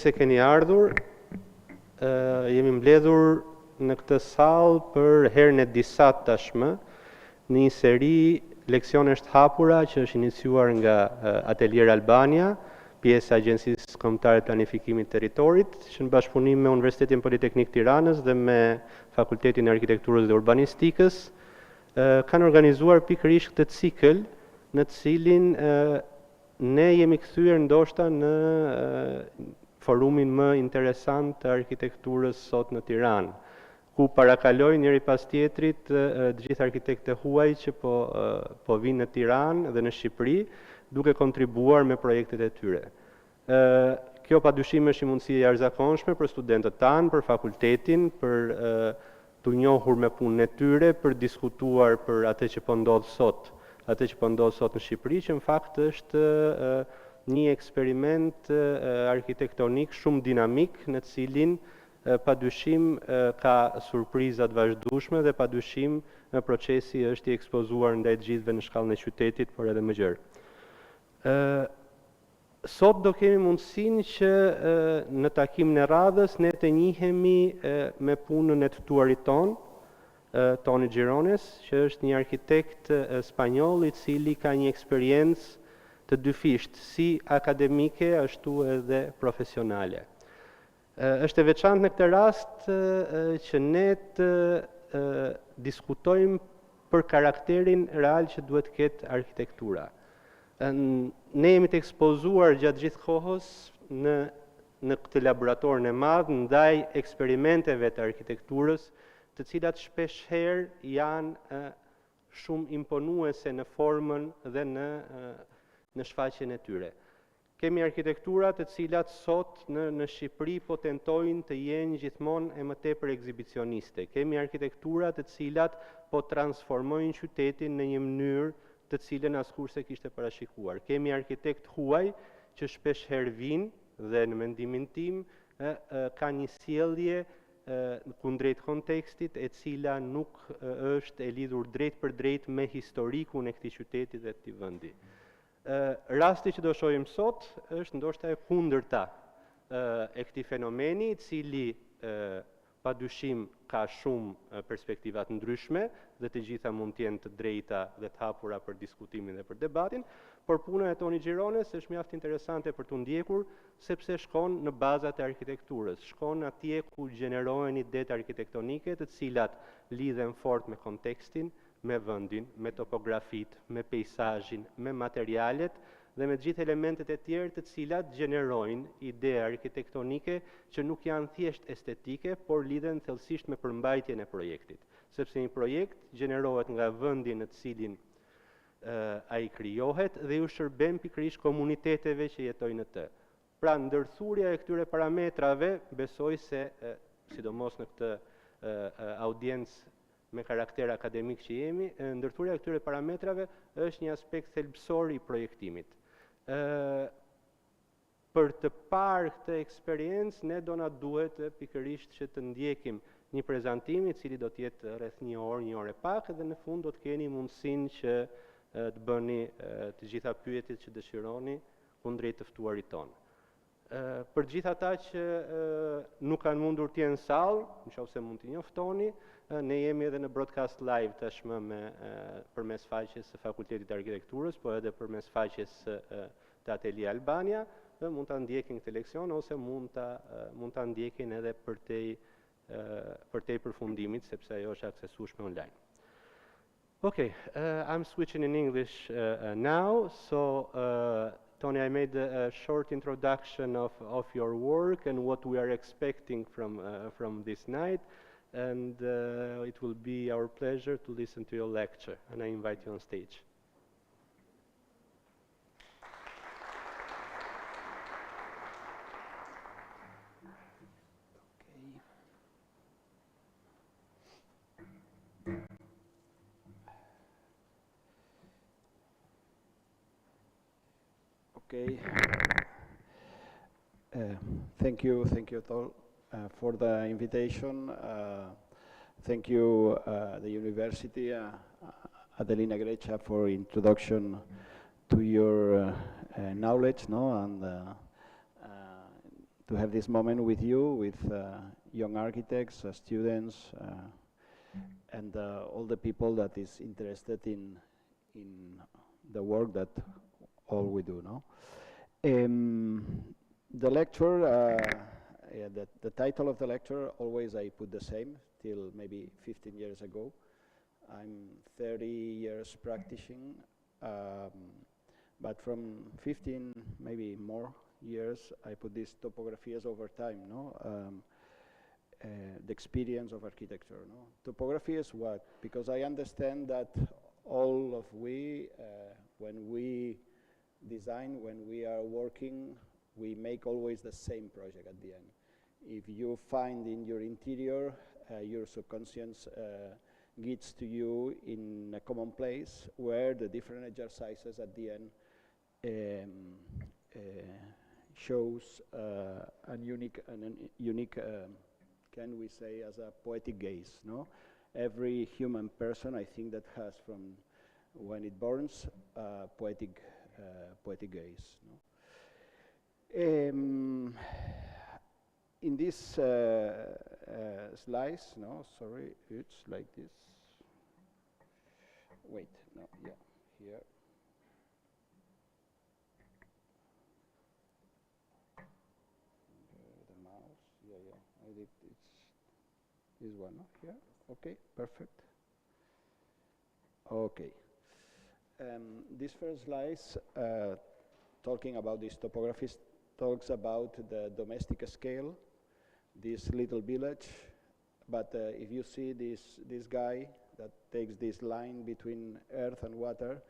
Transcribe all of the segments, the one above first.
se keni ardhur. Jemi mbledhur në këtë sallë për herën e disat tashmë, në një seri leksionesh të hapura që është iniciuar nga Atelier Albania, pjesë e Agjencisë Kombëtare të Planifikimit të Territorit, që në bashkëpunim me Universitetin Politeknik Tiranës dhe me Fakultetin e Arkitekturës dhe Urbanistikës, kanë organizuar pikërisht këtë cikël në të cilin ne jemi kthyer ndoshta në forumin më interesant të arkitekturës sot në Tiranë, ku parakalojnë njëri pas tjetrit të gjithë arkitektë huaj që po vinë në Tiranë dhe në Shqipëri, duke kontribuar me projektet e tyre. Kjo padyshim është një mundësi e jashtëzakonshme për studentët tanë, për fakultetin, për të njohur me punën e tyre, për diskutuar për atë që po ndodh sot, në Shqipëri, që në fakt është një eksperiment arkitektonik shumë dinamik, në cilin padyshim ka surprizat vazhdueshme dhe padyshim procesi është i ekspozuar ndaj të gjithëve në shkallën e qytetit, por edhe më gjerë. Sot do kemi mundësinë që në takimin e radhës ne të njihemi me punën e të tuarit ton, Toni Gironès, që është një arkitekt spanjoll i cili ka një eksperiencë të dyfisht, si akademike ashtu edhe profesionale. Është e veçantë në këtë rast që ne të diskutojmë për karakterin real që duhet ketë arkitektura. Ne jemi të ekspozuar gjatë gjithë kohës në këtë laboratorin e madh ndaj eksperimenteve të arkitekturës, të cilat shpesh herë janë shumë imponuese në formën dhe në shfaqjen e tyre. Kemi arkitektura të cilat sot në Shqipëri po tentojnë të jenë gjithmonë e më tepër ekzibicioniste. Kemi arkitektura të cilat po transformojnë qytetin në një mënyrë të cilën askurse kishte parashikuar. Kemi arkitekt huaj që shpesh herë vinë dhe në mendimin tim ka një sjellje kundrejt kontekstit e cila nuk është e lidhur drejt për drejt me historikun e këtij qyteti dhe këtij vendi. Rasti që do shohim sot është ndoshta e kundërta e këtij fenomeni, i cili padyshim ka shumë perspektiva të ndryshme dhe të gjitha mund të jenë të drejta dhe të hapura për diskutimin dhe për debatin, por puna e Toni Gironès është mjaft interesante për të ndjekur sepse shkon në bazat e arkitekturës, shkon atje ku gjenerohen idetë arkitektonike të cilat lidhen fort me kontekstin, me vendin, me topografit, me peizazhin, me materialet dhe me gjithë elementet e tjerë të cilat gjenerojnë ide arkitektonike që nuk janë thjesht estetike, por lidhen thellësisht me përmbajtjen e projektit. Sepse një projekt gjenerohet nga vendi në të cilin ai krijohet dhe ju shërben pikërisht komuniteteve që jetojnë në të. Pra ndërthurja e këtyre parametrave, besoj se, sidomos në këtë audiencë me karakter akademik që jemi, ndërthurja e këtyre parametrave është një aspekt thelbësor i projektimit. Për të parë këtë eksperiencë, ne do na duhet pikërisht që të ndjekim një prezantim i cili do të jetë rreth një orë e pak, dhe në fund do të keni mundësinë që të bëni të gjitha pyetjet që dëshironi kundrejt të ftuarit tonë. Për gjithë ata që nuk kanë mundur të jenë në sallë, nëse mund t'i njoftoni, ne jemi edhe në broadcast live tashmë përmes faqes së Fakultetit të Arkitekturës, po edhe përmes faqes të Atelier Albania, dhe mund ta ndjekin këtë leksion ose mund ta ndjekin edhe përtej përfundimit, sepse ajo është aksesueshme online. Okay, I'm switching in English now, so Toni, I made a short introduction of your work and what we are expecting from this night, and it will be our pleasure to listen to your lecture, and I invite you on stage. Okay. Thank you, Tol, for the invitation. Thank you, the university, Adelina Grecia, for introduction to your knowledge, no, and to have this moment with you, with young architects, students, and all the people that is interested in the work that all we do. No, the lecture, the title of the lecture always I put the same till maybe 15 years ago. I'm 30 years practicing, but from 15, maybe more years, I put these topographies over time, no? The experience of architecture, no? Topography is what? Because I understand that all of we, when we design, when we are working, we make always the same project at the end. If you find in your interior, your subconscious gets to you in a common place where the different exercises at the end shows a unique, can we say, as a poetic gaze, no? Every human person, I think, that has from when it burns, poetic gaze, no? In this slice, no, sorry, it's like this. Wait, no, yeah, here. The mouse, yeah, I did, it's this one, no, here, okay, perfect. Okay. This first slice, talking about these topographies, talks about the domestic scale, this little village, but if you see this guy that takes this line between earth and water,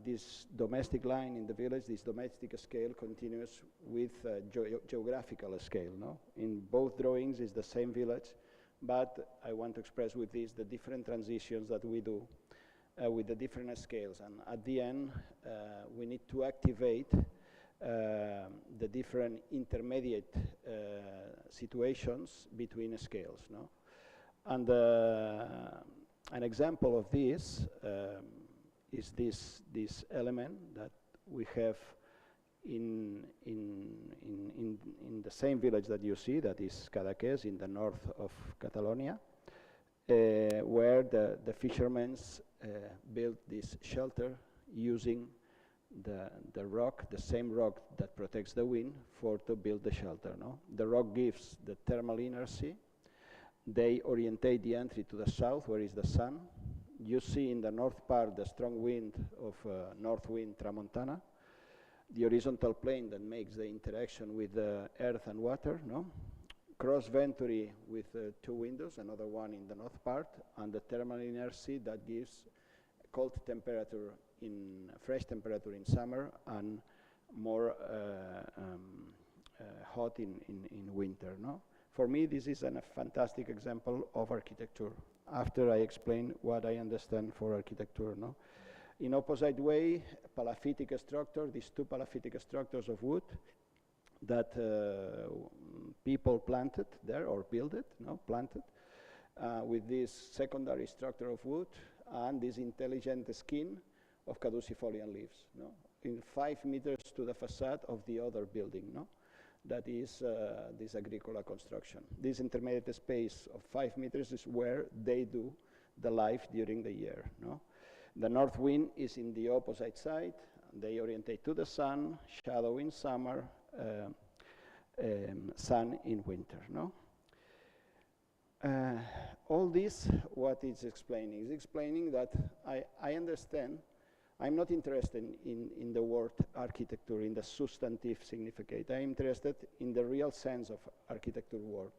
this domestic line in the village, this domestic scale continues with geographical scale, no? In both drawings is the same village, but I want to express with this the different transitions that we do with the different scales, and at the end we need to activate the different intermediate situations between scales, no? And an example of this is this element that we have in the same village that you see, that is Cadaqués in the north of Catalonia, where the fishermen built this shelter using the rock, the same rock that protects the wind, to build the shelter, no? The rock gives the thermal inertia. They orientate the entry to the south, where is the sun. You see in the north part the strong wind of north wind Tramontana, the horizontal plane that makes the interaction with the earth and water, no? Cross venturi with two windows, another one in the north part, and the thermal inertia that gives cold temperature in fresh temperature in summer and more hot in winter, no? For me, this is a fantastic example of architecture. After I explain what I understand for architecture, no? In opposite way, palaphytic structure, these two palaphytic structures of wood that people planted there or built it, no, planted, with this secondary structure of wood and this intelligent skin of caducifolian leaves, no, in 5 meters to the facade of the other building, no, that is this agricola construction. This intermediate space of 5 meters is where they do the life during the year, no. The north wind is in the opposite side. They orientate to the sun, shadow in summer, sun in winter, no? All this, what it's explaining? Is explaining that I understand, I'm not interested in the word architecture, in the substantive significance. I'm interested in the real sense of architecture word,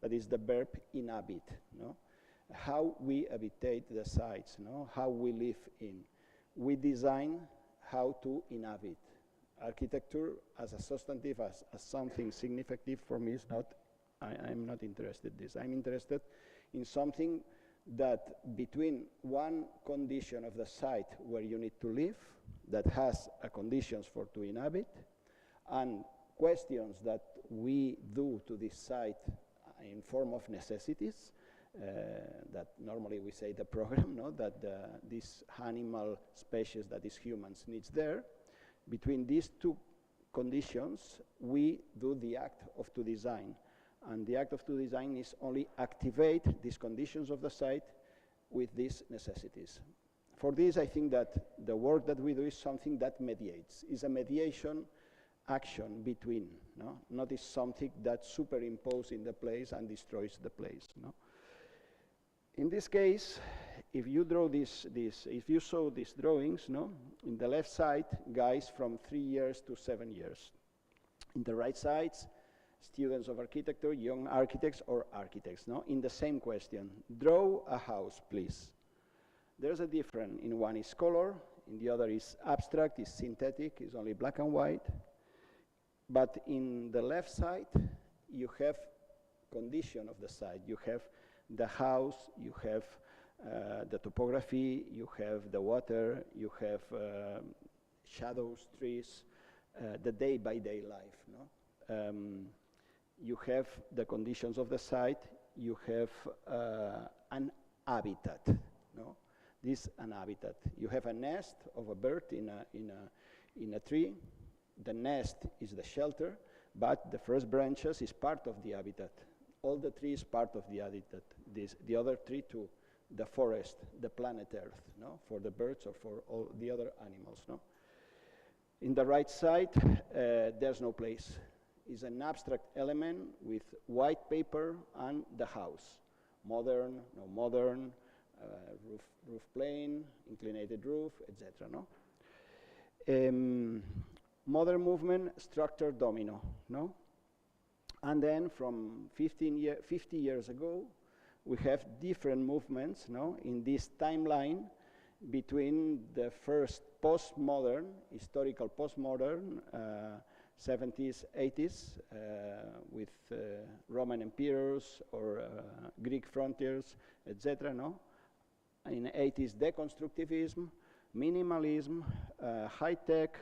that is the verb inhabit, no? How we habitate the sites, no? How we live in. We design how to inhabit. Architecture as a substantive, as something significant for me is not, I'm not interested in this. I'm interested in something that between one condition of the site where you need to live, that has a conditions for to inhabit, and questions that we do to this site in form of necessities, that normally we say the program, no? That this animal species that is humans needs there. Between these two conditions, we do the act of to design. And the act of to design is only activate these conditions of the site with these necessities. For this, I think that the work that we do is something that mediates, is a mediation action between, no? Not is something that superimposes in the place and destroys the place. No? In this case, if you draw if you show these drawings, no? In the left side, guys from 3 years to 7 years. In the right side, students of architecture, young architects or architects, no? In the same question, draw a house, please. There's a difference. In one is color, in the other is abstract, is synthetic, is only black and white. But in the left side, you have condition of the site. You have the house, you have the topography, you have the water, you have shadows, trees, the day-by-day life. No? You have the conditions of the site, you have an habitat. No? This an habitat. You have a nest of a bird in a tree. The nest is the shelter, but the first branches is part of the habitat. All the tree is part of the habitat. The other tree too, the forest, the planet Earth, no? For the birds or for all the other animals. No? In the right side, there's no place. It's an abstract element with white paper and the house. Modern, no modern, roof plane, inclinated roof, etc. No? Modern movement, structure domino, no? And then from 50 years ago, we have different movements, no? In this timeline between the first postmodern, historical postmodern, 70s, 80s, with Roman emperors or Greek frontiers, etc. No? In the 80s, deconstructivism, minimalism, high-tech.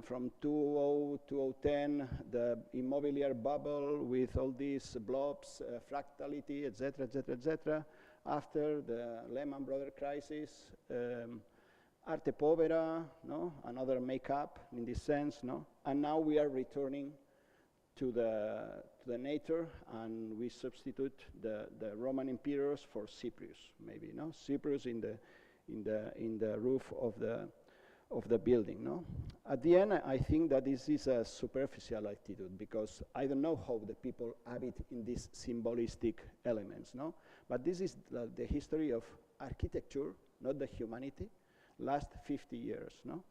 From 2000 to 2010, the immobiliar bubble with all these blobs, fractality, etc., etc., etc. After the Lehman Brothers crisis, arte povera, no? Another makeup in this sense, no? And now we are returning to the nature, and we substitute the Roman emperors for Cyprus, maybe, no? Cyprus in the roof of the building, no? At the end, I think that this is a superficial attitude, because I don't know how the people habit in these symbolistic elements, no? But this is the history of architecture, not the humanity, last 50 years, no?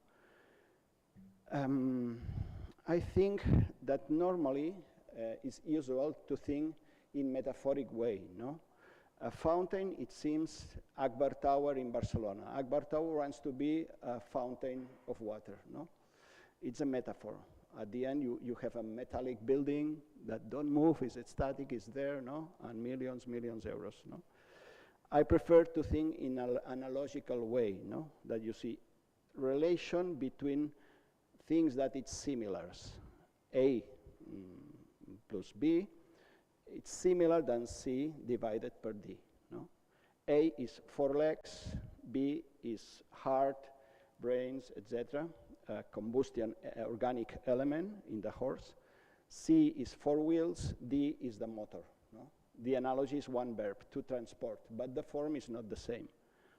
I think that normally it's usual to think in metaphoric way, no? A fountain, it seems, Akbar Tower in Barcelona. Akbar Tower wants to be a fountain of water, no? It's a metaphor. At the end, you have a metallic building that don't move, is static, is there, no? And millions euros, no? I prefer to think in an analogical way, no? That you see relation between things that it's similars. A plus B, it's similar than C divided per D. No? A is 4 legs, B is heart, brains, etc. Combustion organic element in the horse. C is 4 wheels, D is the motor. No? The analogy is one verb, to transport, but the form is not the same.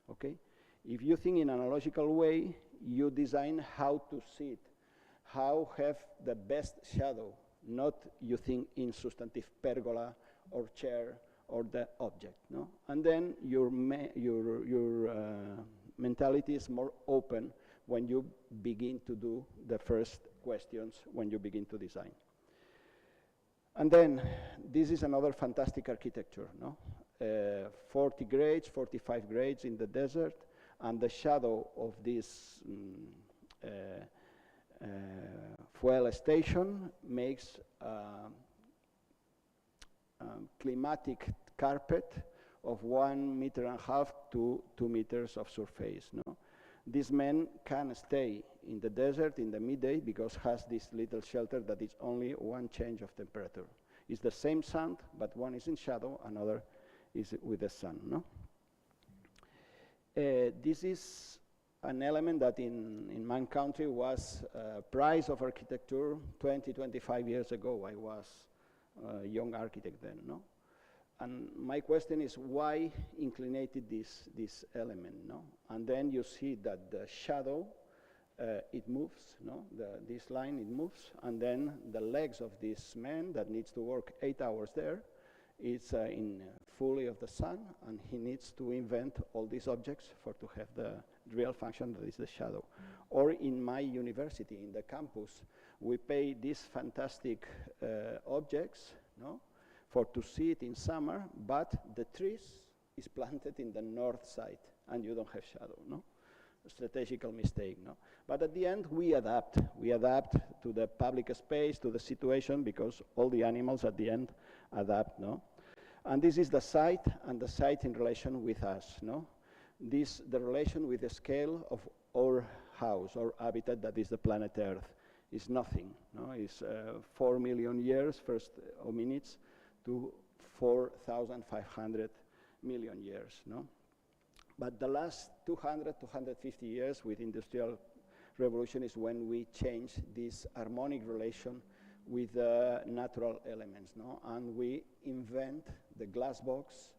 Okay? If you think in an analogical way, you design how to see it, how have the best shadow, not you think in substantive pergola or chair or the object, no? And then your mentality is more open when you begin to do the first questions, when you begin to design. And then this is another fantastic architecture, no? 40 grades, 45 grades in the desert, and the shadow of this fuel station makes climatic carpet of 1.5 meters to 2 meters of surface. No? These men can stay in the desert in the midday because has this little shelter that is only one change of temperature. It's the same sun, but one is in shadow, another is with the sun. No? This is an element that in my country was price of architecture 20, 25 years ago. I was a young architect then, no? And my question is, why inclinated this element, no? And then you see that the shadow, it moves, no? This line, it moves, and then the legs of this man that needs to work 8 hours there, it's in fully of the sun, and he needs to invent all these objects for to have the real function that is the shadow. Or in my university, in the campus, we pay these fantastic objects, no? For to see it in summer, but the trees is planted in the north side, and you don't have shadow, no? A strategical mistake, no? But at the end, we adapt. We adapt to the public space, to the situation, because all the animals at the end adapt, no? And this is the site, and the site in relation with us, no? This, the relation with the scale of our house, our habitat, that is the planet Earth, is nothing, no? It's 4 million years, first hominids, to 4,500 million years, no? But the last 200, 250 years with industrial revolution is when we change this harmonic relation with the natural elements, no? And we invent the glass box,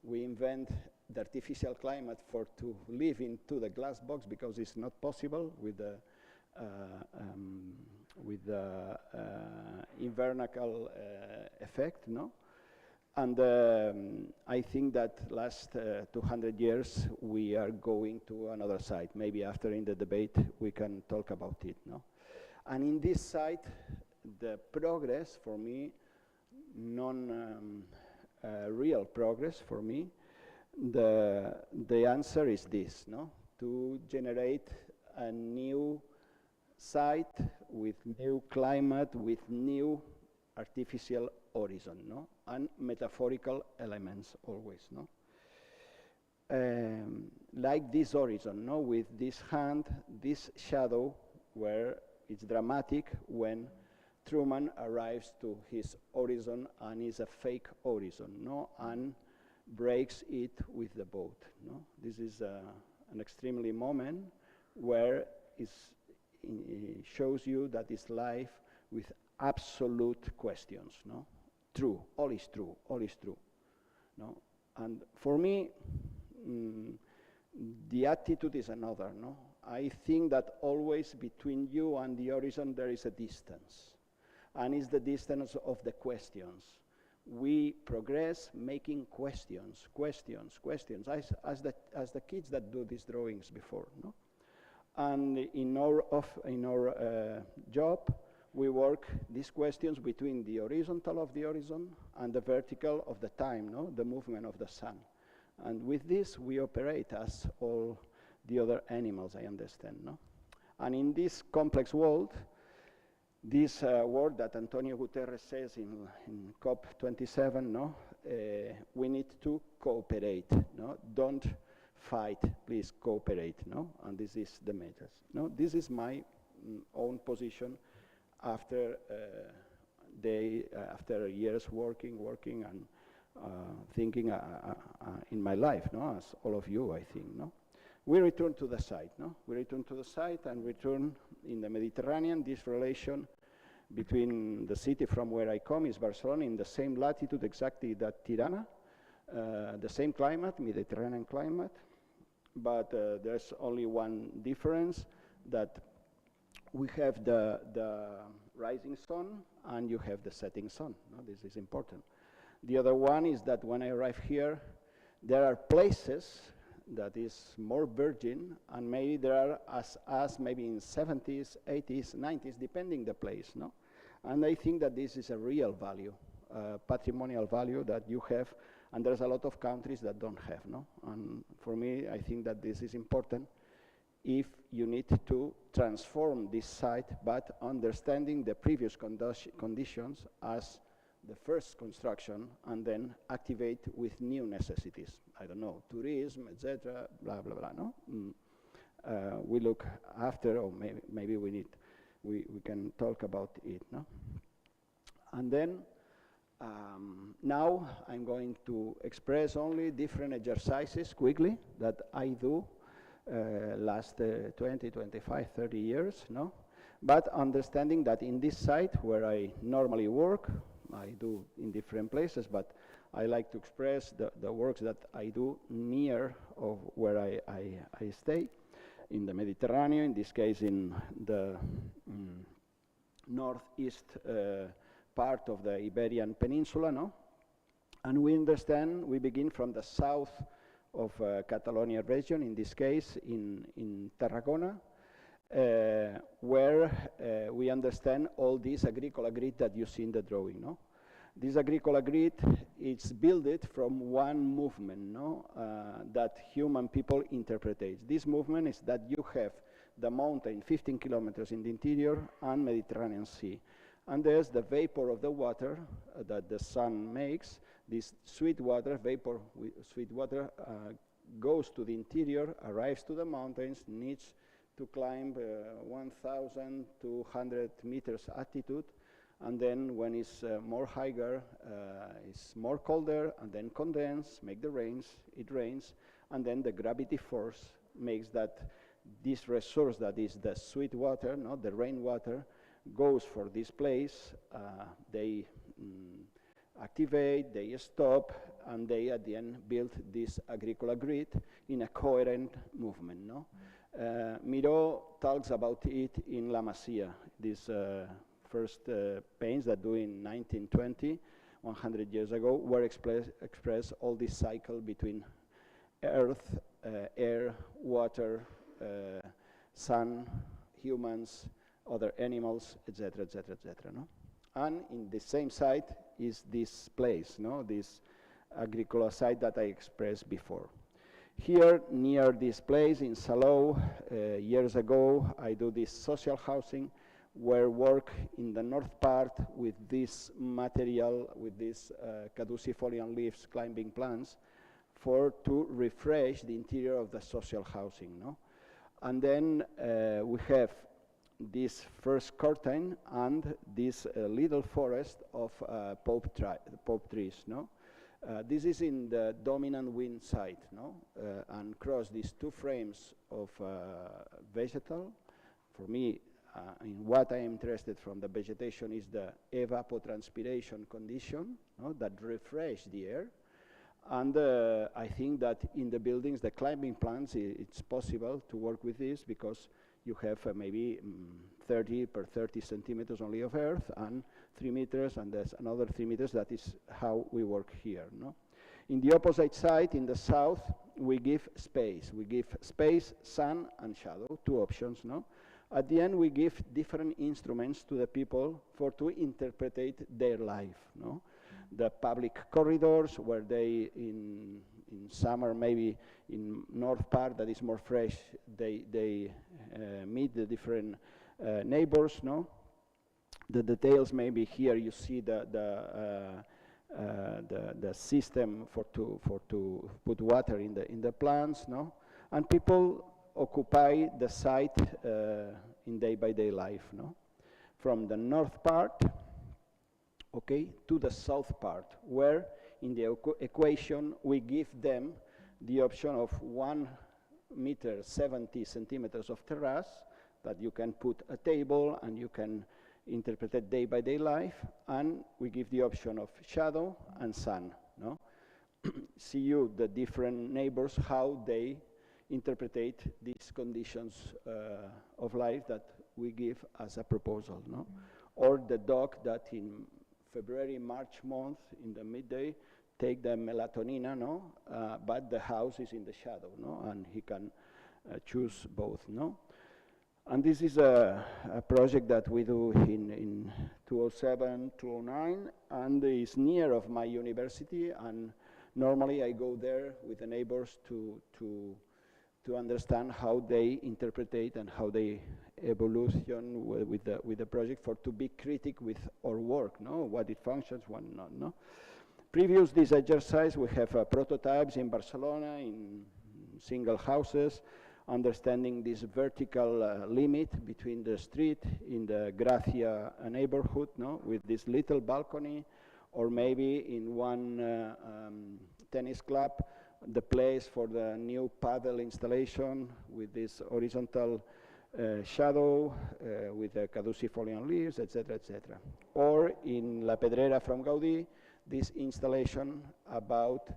we invent the artificial climate for to live into the glass box, because it's not possible with the invernacle effect, no? And I think that last 200 years we are going to another side. Maybe after in the debate we can talk about it, no? And in this side, the progress for me, real progress for me, the answer is this, no? To generate a new site with new climate, with new artificial horizon, no? And metaphorical elements always, no? Like this horizon, no? With this hand, this shadow, where it's dramatic when Truman arrives to his horizon and is a fake horizon, no? And breaks it with the boat, no? This is an extremely moment where it shows you that it's life with absolute questions, no? True, all is true, all is true, no? And for me, the attitude is another, no? I think that always between you and the horizon there is a distance, and it's the distance of the questions. We progress making questions, as the kids that do these drawings before, no? And in our job, we work these questions between the horizontal of the horizon and the vertical of the time, no? The movement of the sun. And with this, we operate as all the other animals, I understand, no? And in this complex world, this word that Antonio Guterres says in COP27, no? We need to cooperate, no? Don't fight, please cooperate, no? And this is the message, no? This is my own position after after years working and thinking in my life, no? As all of you, I think, no? We return to the site, no? We return to the site and return in the Mediterranean. This relation between the city from where I come is Barcelona, in the same latitude exactly that Tirana, the same climate, Mediterranean climate, but there's only one difference, that we have the rising sun and you have the setting sun, no? This is important. The other one is that when I arrive here, there are places that is more virgin, and maybe there are as maybe in 70s, 80s, 90s, depending the place, no? And I think that this is a real value, patrimonial value that you have, and there's a lot of countries that don't have, no? And for me, I think that this is important if you need to transform this site, but understanding the previous conditions as the first construction, and then activate with new necessities. I don't know, tourism, etc., blah, blah, blah, no? We look after, or maybe we can talk about it, no? And then, now I'm going to express only different exercises quickly that I do last 20, 25, 30 years, no? But understanding that in this site where I normally work, I do in different places, but I like to express the works that I do near of where I stay, in the Mediterranean, in this case in the northeast part of the Iberian Peninsula, no? And we understand, we begin from the south of Catalonia region, in this case in Tarragona, where we understand all this agricola grid that you see in the drawing, no? This agricola grid is built from one movement, no? That human people interpret. This movement is that you have the mountain 15 kilometers in the interior and Mediterranean Sea. And there's the vapor of the water that the sun makes. This sweet water, vapor sweet water, goes to the interior, arrives to the mountains, needs to climb 1,200 meters altitude, and then when it's more higher, it's more colder, and then condense, make the rains, it rains, and then the gravity force makes that this resource that is the sweet water, not the rainwater, goes for this place. They activate, they stop, and they at the end build this agricola grid in a coherent movement, no? Miró talks about it in La Masia, this first paints that do in 1920, 100 years ago, where express all this cycle between earth, air, water, sun, humans, other animals, etc., etc., etc. No? And in the same site is this place, no? This agricola site that I expressed before. Here, near this place in Salou, years ago, I do this social housing where work in the north part with this material, with these caducifolian leaves climbing plants, to refresh the interior of the social housing, no? And then we have this first curtain and this little forest of pope trees, no? This is in the dominant wind side, no? And cross these two frames of vegetal. For me, in what I am interested from the vegetation is the evapotranspiration condition, no? That refresh the air. And I think that in the buildings, the climbing plants, it's possible to work with this because you have maybe 30 per 30 centimeters only of earth and 3 meters, and there's another 3 meters. That is how we work here, no? In the opposite side, in the south, we give space. We give space, sun, and shadow, two options, no? At the end, we give different instruments to the people to interpret their life, no? The public corridors, where they, in summer, maybe in north part that is more fresh, they meet the different neighbors, no? The details, maybe here you see the system to put water in the plants, no? And people occupy the site in day-by-day life, no? From the north part, okay, to the south part, where in the equation we give them the option of 1 meter 70 centimeters of terrace that you can put a table and you can interpret it day-by-day life, and we give the option of shadow and sun, no? See you, the different neighbors, how they interpret these conditions of life that we give as a proposal, no? Or the dog that in February, March month, in the midday, take the melatonina, no? But the house is in the shadow, no? And he can choose both, no? And this is a project that we do in 2007, 2009, and it's near of my university, and normally I go there with the neighbors to understand how they interpret and how they evolution with the project, to be critic with our work, no? What it functions, what not, no? Previous this exercise, we have prototypes in Barcelona, in single houses, understanding this vertical limit between the street in the Gracia neighborhood, no? With this little balcony, or maybe in one tennis club the place for the new paddle installation with this horizontal shadow with the caducifolian leaves, etc., etc. Or in La Pedrera from Gaudí, this installation about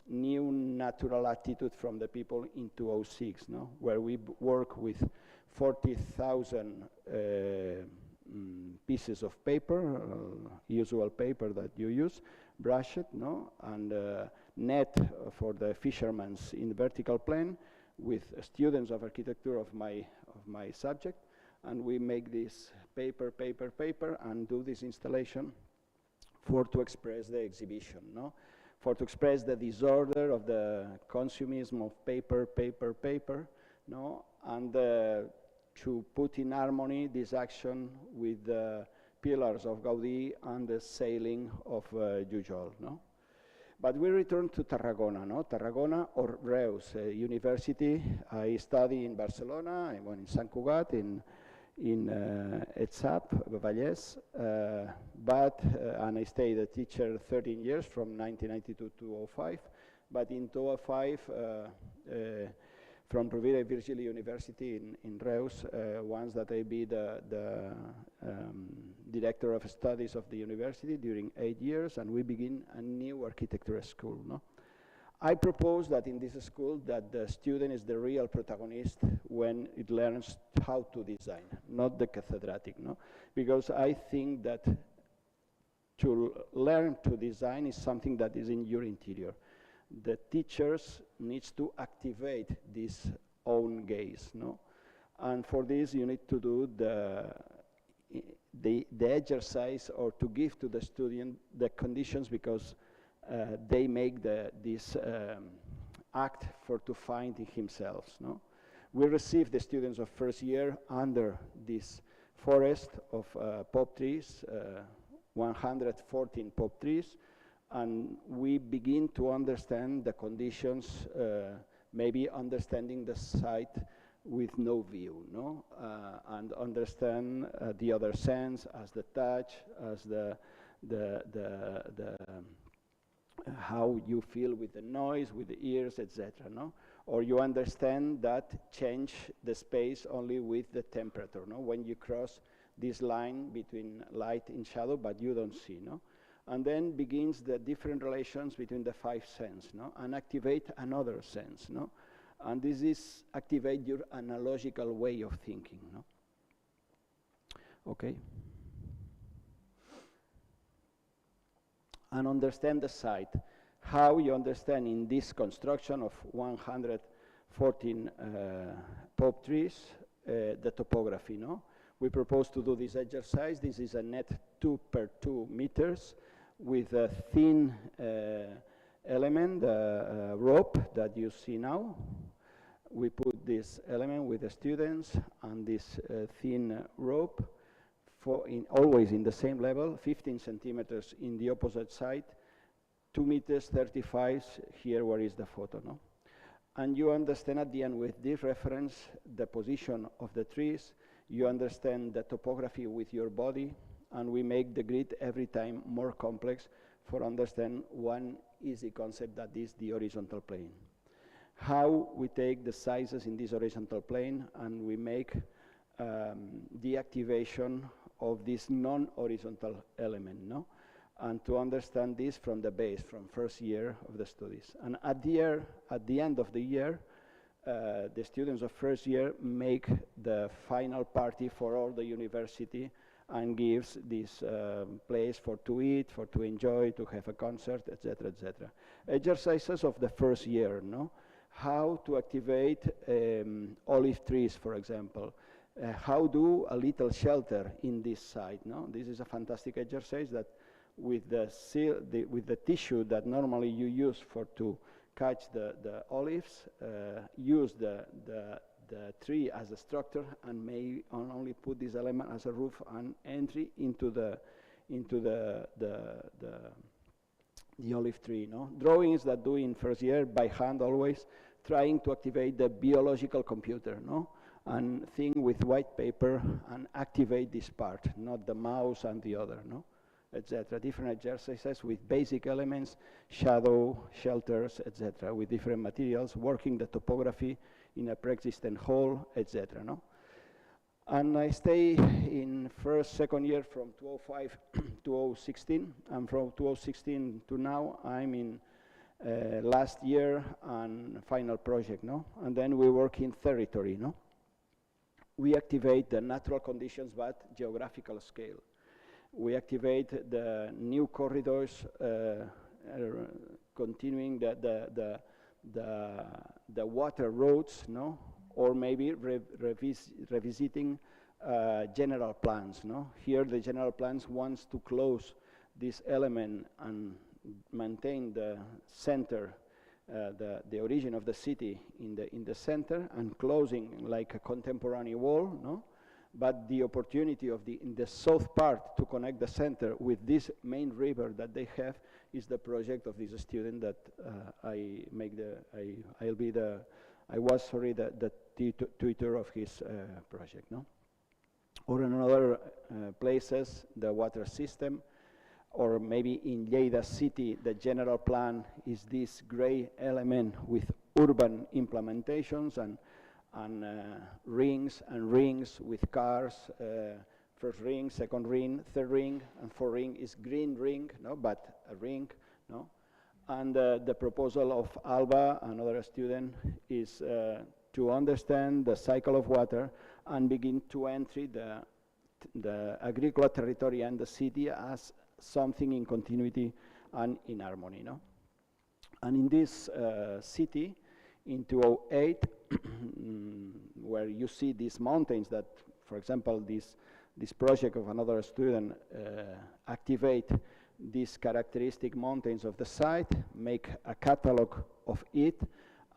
new natural attitude from the people in 206, no? Where we work with 40,000 pieces of paper, usual paper that you use, brushed, no? And net for the fishermen's in the vertical plane with students of architecture of my subject, and we make this paper, and do this installation for to express the exhibition, no? For to express the disorder of the consumism of paper, no? And to put in harmony this action with the pillars of Gaudí and the sailing of Jujol, no? But we return to Tarragona, no? Tarragona or Reus University. I study in Barcelona, I went in Sant Cugat, in ETSAP, Vallès, and I stayed a teacher 13 years from 1992 to 2005. But in 2005, from Rovira i Virgili University in Reus, once that I be the director of studies of the university during 8 years, and we begin a new architecture school, no? I propose that in this school that the student is the real protagonist when it learns how to design, not the cathedratic, no? Because I think that to learn to design is something that is in your interior. The teachers needs to activate this own gaze, no? And for this you need to do the exercise, or to give to the student the conditions, because they make this act for to find himself, no? We receive the students of first year under this forest of pop trees, 114 pop trees, and we begin to understand the conditions, maybe understanding the site with no view, no? And understand the other sense as the touch, as the how you feel with the noise, with the ears, etc., no? Or you understand that change the space only with the temperature, no? When you cross this line between light and shadow, but you don't see, no? And then begins the different relations between the five senses, no? And activate another sense, no? And this is activate your analogical way of thinking, no? Okay. And understand the site. How you understand in this construction of 114 pop trees, the topography, no? We propose to do this exercise. This is a net 2 per 2 meters with a thin element, rope that you see now. We put this element with the students and this thin rope always in the same level, 15 centimeters in the opposite side, 2 meters 35 here where is the photo, no? And you understand at the end with this reference the position of the trees, you understand the topography with your body, and we make the grid every time more complex for understand one easy concept, that is the horizontal plane. How we take the sizes in this horizontal plane and we make the activation of this non-horizontal element, no? And to understand this from the base, from first year of the studies. And at the end of the year, the students of first year make the final party for all the university and gives this place for to eat, for to enjoy, to have a concert, etc., etc. Exercises of the first year, no? How to activate olive trees, for example. How do a little shelter in this site, no? This is a fantastic exercise that with the tissue that normally you use for to catch the olives, use the tree as a structure and may only put this element as a roof and entry into the olive tree, no? Drawings that do in first year by hand always, trying to activate the biological computer, no? And think with white paper and activate this part, not the mouse and the other, no? etc. Different exercises with basic elements, shadow, shelters, etc. With different materials, working the topography in a pre-existent hole, etc. No? And I stay in first, second year from 2005 to 2016, and from 2016 to now, I'm in last year and final project, no? And then we work in territory, no? We activate the natural conditions, but geographical scale. We activate the new corridors, continuing the water roads, no? Or maybe revisiting general plans, no? Here the general plans wants to close this element and maintain the center, the origin of the city in the center, and closing like a contemporary wall, no? But the opportunity of in the south part to connect the center with this main river that they have is the project of this student that I was the tutor of his project, no? Or in other places, the water system, or maybe in Lleida city, the general plan is this gray element with urban implementations and rings and rings with cars. First ring, second ring, third ring, and fourth ring is green ring, no, but a ring, no. And the proposal of Alba, another student, is to understand the cycle of water and begin to enter the agricultural territory and the city as something in continuity and in harmony, no? And in this city, in 2008, where you see these mountains that, for example, this project of another student activate these characteristic mountains of the site, make a catalog of it,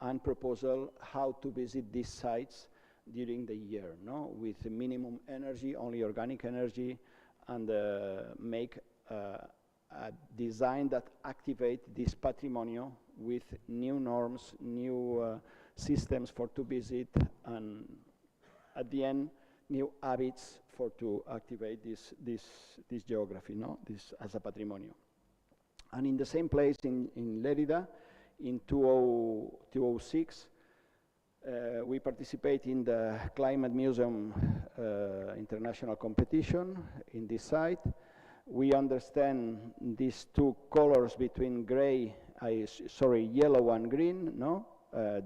and proposal how to visit these sites during the year, no? With minimum energy, only organic energy, and make a design that activate this patrimonio with new norms, new systems for to visit, and at the end, new habits for to activate this geography, no? This as a patrimonio. And in the same place in Lérida, in 2006, we participate in the Climate Museum international competition in this site. We understand these two colors between yellow and green, no?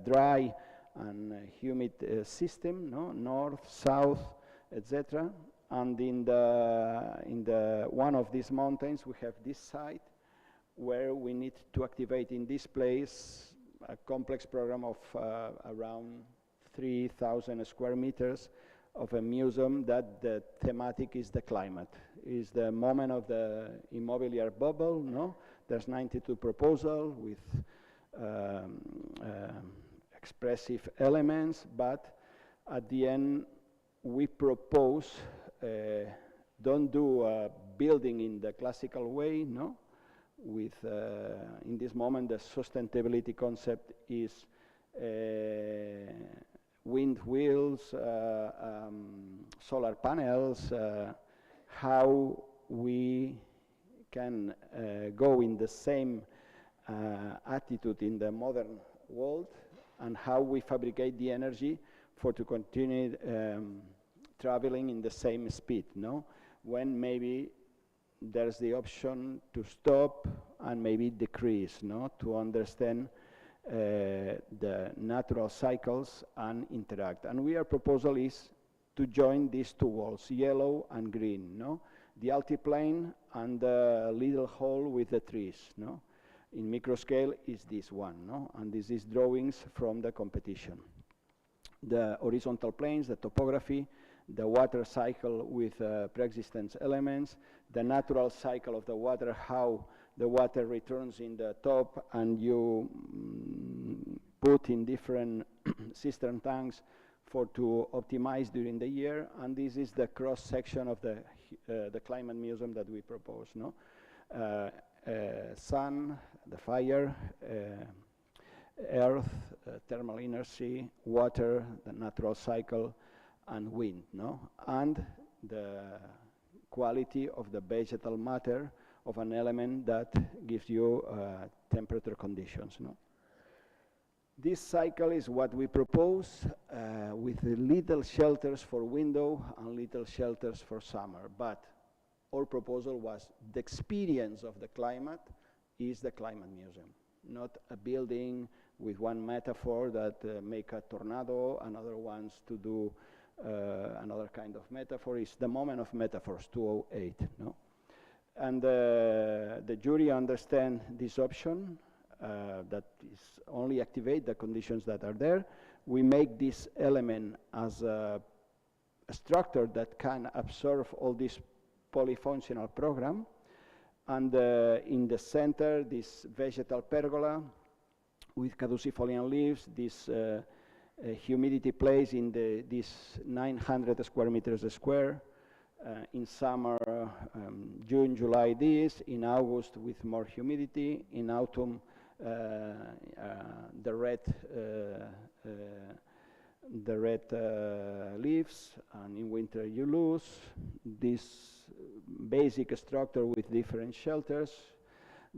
Dry and humid system, no? North, south, etc. And in the one of these mountains, we have this site where we need to activate in this place a complex program of around 3,000 square meters of a museum that the thematic is the climate, is the moment of the immobilier bubble, no? There's 92 proposals with expressive elements, but at the end we propose don't do a building in the classical way, no? With, in this moment, the sustainability concept is wind wheels, solar panels, how we can go in the same attitude in the modern world, and how we fabricate the energy for to continue traveling in the same speed, no? When maybe there's the option to stop and maybe decrease, no? To understand the natural cycles and interact. And our proposal is to join these two walls, yellow and green, no? The altiplane and the little hole with the trees, no? In micro scale is this one, no? And this is drawings from the competition. The horizontal planes, the topography, the water cycle with pre-existence elements, the natural cycle of the water, how the water returns in the top, and you put in different cistern tanks for to optimize during the year. And this is the cross section of the climate museum that we propose, no? Sun, the fire, earth, thermal inertia, water, the natural cycle, and wind, no? And the quality of the vegetal matter of an element that gives you temperature conditions. No? This cycle is what we propose with the little shelters for window and little shelters for summer. But our proposal was the experience of the climate is the climate museum, not a building with one metaphor that make a tornado, another ones to do another kind of metaphor. It's the moment of metaphors, 208. No? And the jury understand this option. That is only activate the conditions that are there. We make this element as a structure that can absorb all this polyfunctional program. And in the center, this vegetal pergola with caducifolian leaves, this humidity place in this 900 square meters square. In summer, June, July this, in August with more humidity, in autumn the red leaves, and in winter you lose this basic structure with different shelters.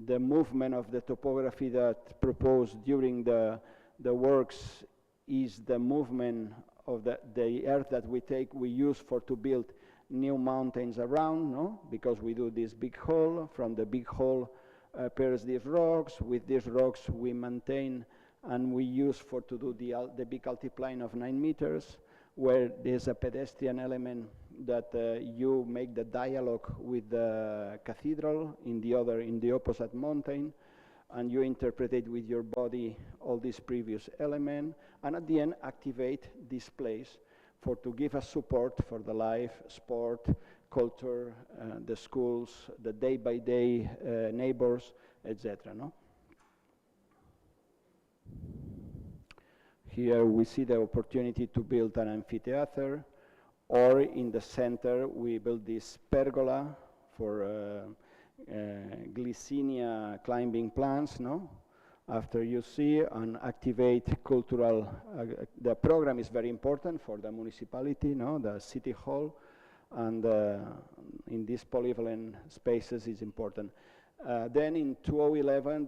The movement of the topography that proposed during the works is the movement of the earth that we use to build new mountains around, no? Because we do this big hole. From the big hole appears these rocks. With these rocks we maintain and we use to do the big altiplane of 9 meters, where there's a pedestrian element that you make the dialogue with the cathedral in the opposite mountain, and you interpret it with your body all these previous elements, and at the end activate this place to give us support for the life, sport, culture, the schools, the day-by-day neighbors, etc. No? Here we see the opportunity to build an amphitheater, or in the center we build this pergola for Glycinia climbing plants, no? After you see and activate cultural, the program is very important for the municipality, no? The city hall, and in these polyvalent spaces is important. Then in 2011,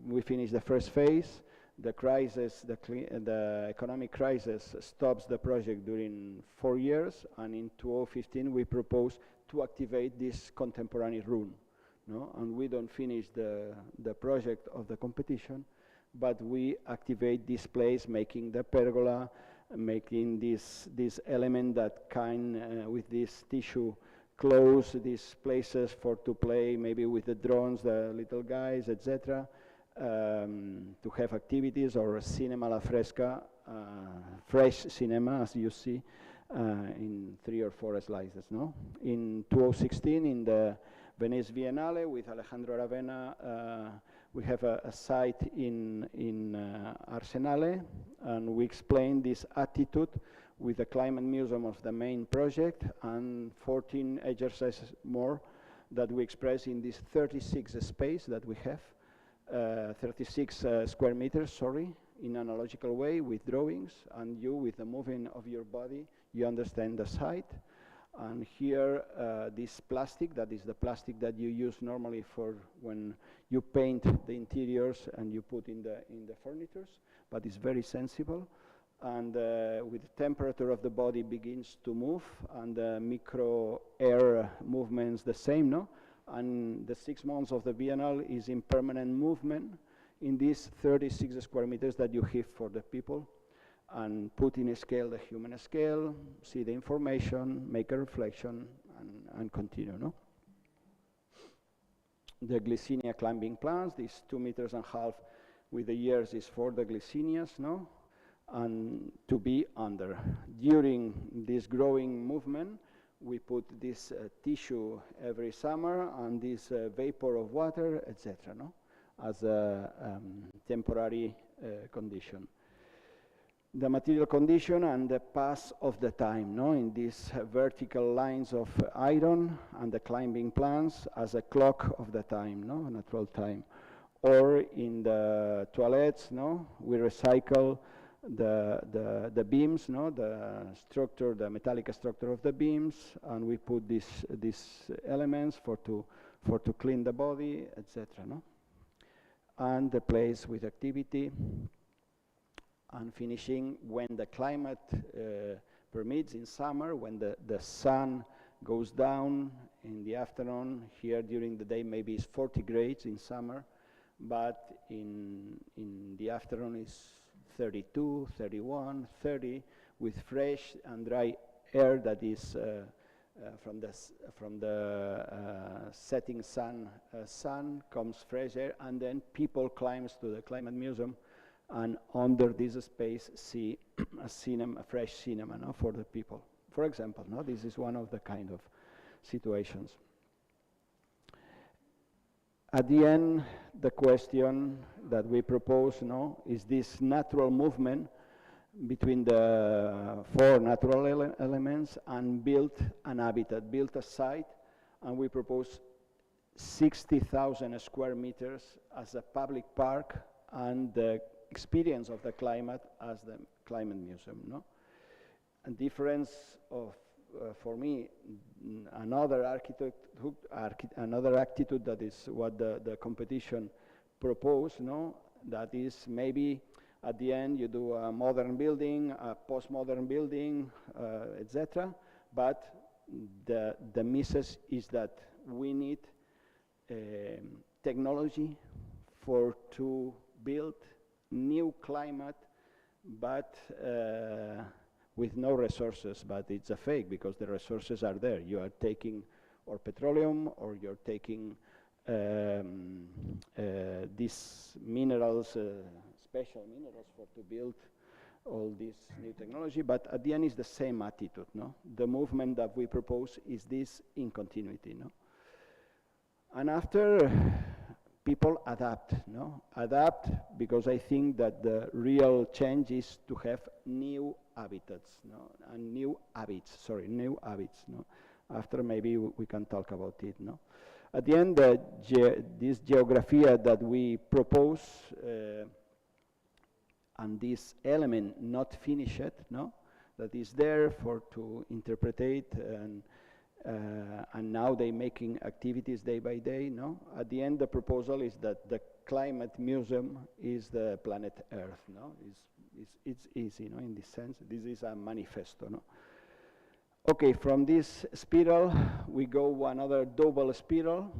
we finish the first phase. The crisis, the economic crisis stops the project during 4 years, and in 2015 we propose to activate this contemporary room. No? And we don't finish the project of the competition, but we activate this place, making the pergola, making this element that can, with this tissue, close these places to play, maybe with the drones, the little guys, etc., to have activities, or cinema alla fresca, fresh cinema, as you see in 3 or 4 slices. No? In 2016, in the Venice Biennale with Alejandro Aravena, we have a site in Arsenale, and we explain this attitude with the climate museum of the main project, and 14 exercises more that we express in this 36 space that we have, 36 square meters, sorry, in an analogical way with drawings, and you, with the moving of your body, you understand the site. And here, this plastic, that is the plastic that you use normally for when you paint the interiors and you put in the furnitures, but it's very sensible. And with the temperature of the body begins to move, and the micro air movements the same, no? And the 6 months of the Biennale is in permanent movement in these 36 square meters that you have for the people, and put in a scale, the human scale, see the information, make a reflection, and continue, no? The Glycinia climbing plants, these 2.5 meters with the years is for the Glycinias, no? And to be under. During this growing movement, we put this tissue every summer, and this vapor of water, etc., no? As a temporary condition. The material condition and the pass of the time, no? In these vertical lines of iron and the climbing plants as a clock of the time, no? Natural time. Or in the toilets, no? We recycle the beams, no, the structure, the metallic structure of the beams, and we put these elements for to clean the body, etc. No, and the place with activity, and finishing when the climate permits in summer, when the sun goes down in the afternoon. Here during the day maybe it's 40 grades in summer, but in the afternoon it's 32, 31, 30, with fresh and dry air that is from the setting sun comes fresh air, and then people climbs to the climate museum, and under this space see a fresh cinema, no, for the people. For example, no, this is one of the kind of situations. At the end, the question that we propose, no, is this natural movement between the four natural elements and build an habitat, build a site, and we propose 60,000 square meters as a public park, and the experience of the climate as the climate museum. No, a difference of for me, another attitude that is what the competition proposed. No, that is maybe at the end you do a modern building, a postmodern building, etc. But the message is that we need technology to build new climate, but with no resources. But it's a fake, because the resources are there. You are taking or petroleum, or you're taking these minerals, special minerals to build all this new technology. But at the end, it's the same attitude. No, the movement that we propose is this in continuity. No, and after people adapt. No, adapt, because I think that the real change is to have new habitats. No, and new habits. Sorry, new habits. No, after maybe we can talk about it. No. At the end, this geographia that we propose, and this element not finished, no, that is there for to interpret, and now they making activities day by day. No, at the end, the proposal is that the climate museum is the planet Earth. No, it's easy. No, in this sense, this is a manifesto. No. Okay, from this spiral, we go another double spiral.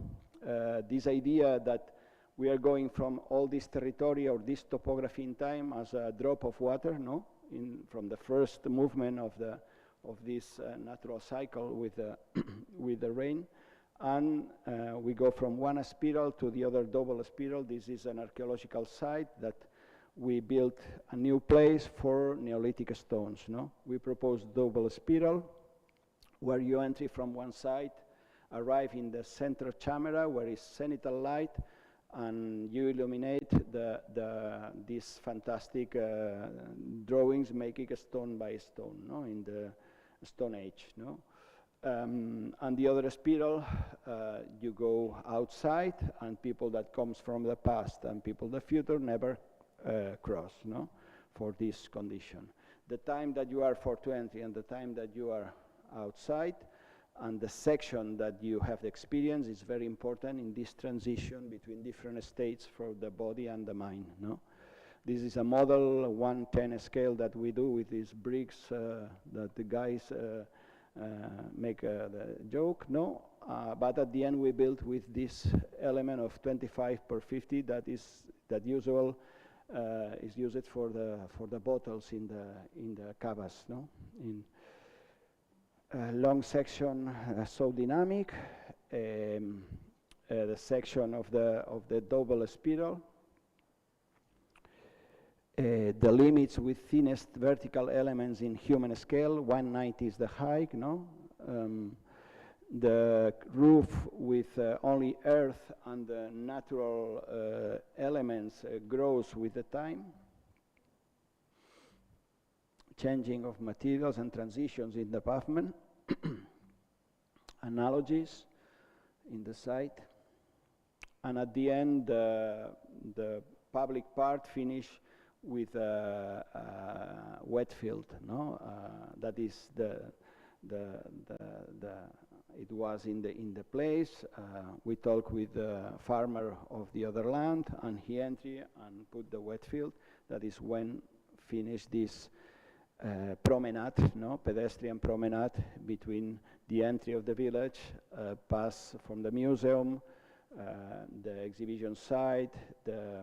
This idea that we are going from all this territory or this topography in time as a drop of water, no, from the first movement of this natural cycle with the rain, and we go from one spiral to the other double spiral. This is an archaeological site that we built a new place for Neolithic stones. No, we propose double spiral, where you enter from one side, arrive in the center camera where is zenithal light, and you illuminate these fantastic drawings, making stone by stone, no, in the Stone Age. No, and the other spiral, you go outside, and people that comes from the past and people the future never cross. No, for this condition, the time that you are for to enter and the time that you are outside, and the section that you have the experience is very important in this transition between different states for the body and the mind. No, this is a model 1/10 scale that we do with these bricks that the guys make the joke. No, but at the end we built with this element of 25/50 that is used for the bottles in the cavas. No, in long section, so dynamic. The section of the double spiral. The limits with thinnest vertical elements in human scale. 190 is the height. No, the roof with only earth and the natural elements grows with the time. Changing of materials and transitions in the pavement. Analogies in the site. And at the end, the public part finish with a wet field, no? That is it was in the place. We talked with the farmer of the other land, and he entered and put the wet field. That is when finished this promenade, no, pedestrian promenade between the entry of the village, pass from the museum, the exhibition site, the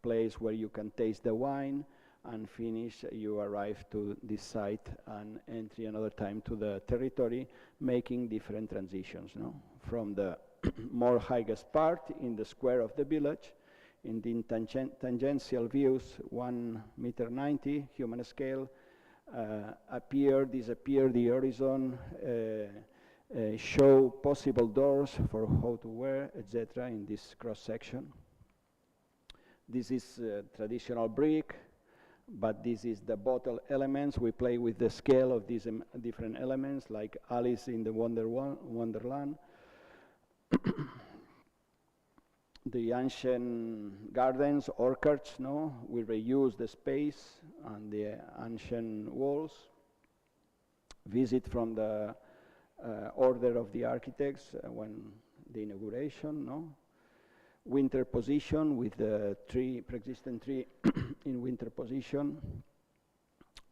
place where you can taste the wine, and finish, you arrive to this site and entry another time to the territory, making different transitions, no? From the more highest part in the square of the village, in the tangential views, 1.90 meters, human scale, appear, disappear the horizon, show possible doors for how to wear, etc. in this cross section. This is traditional brick, but this is the bottle elements. We play with the scale of these different elements, like Alice in the Wonderland. The ancient gardens, orchards, no? We reuse the space and the ancient walls. Visit from the order of the architects when the inauguration, no? Winter position with the tree, pre-existing tree in winter position.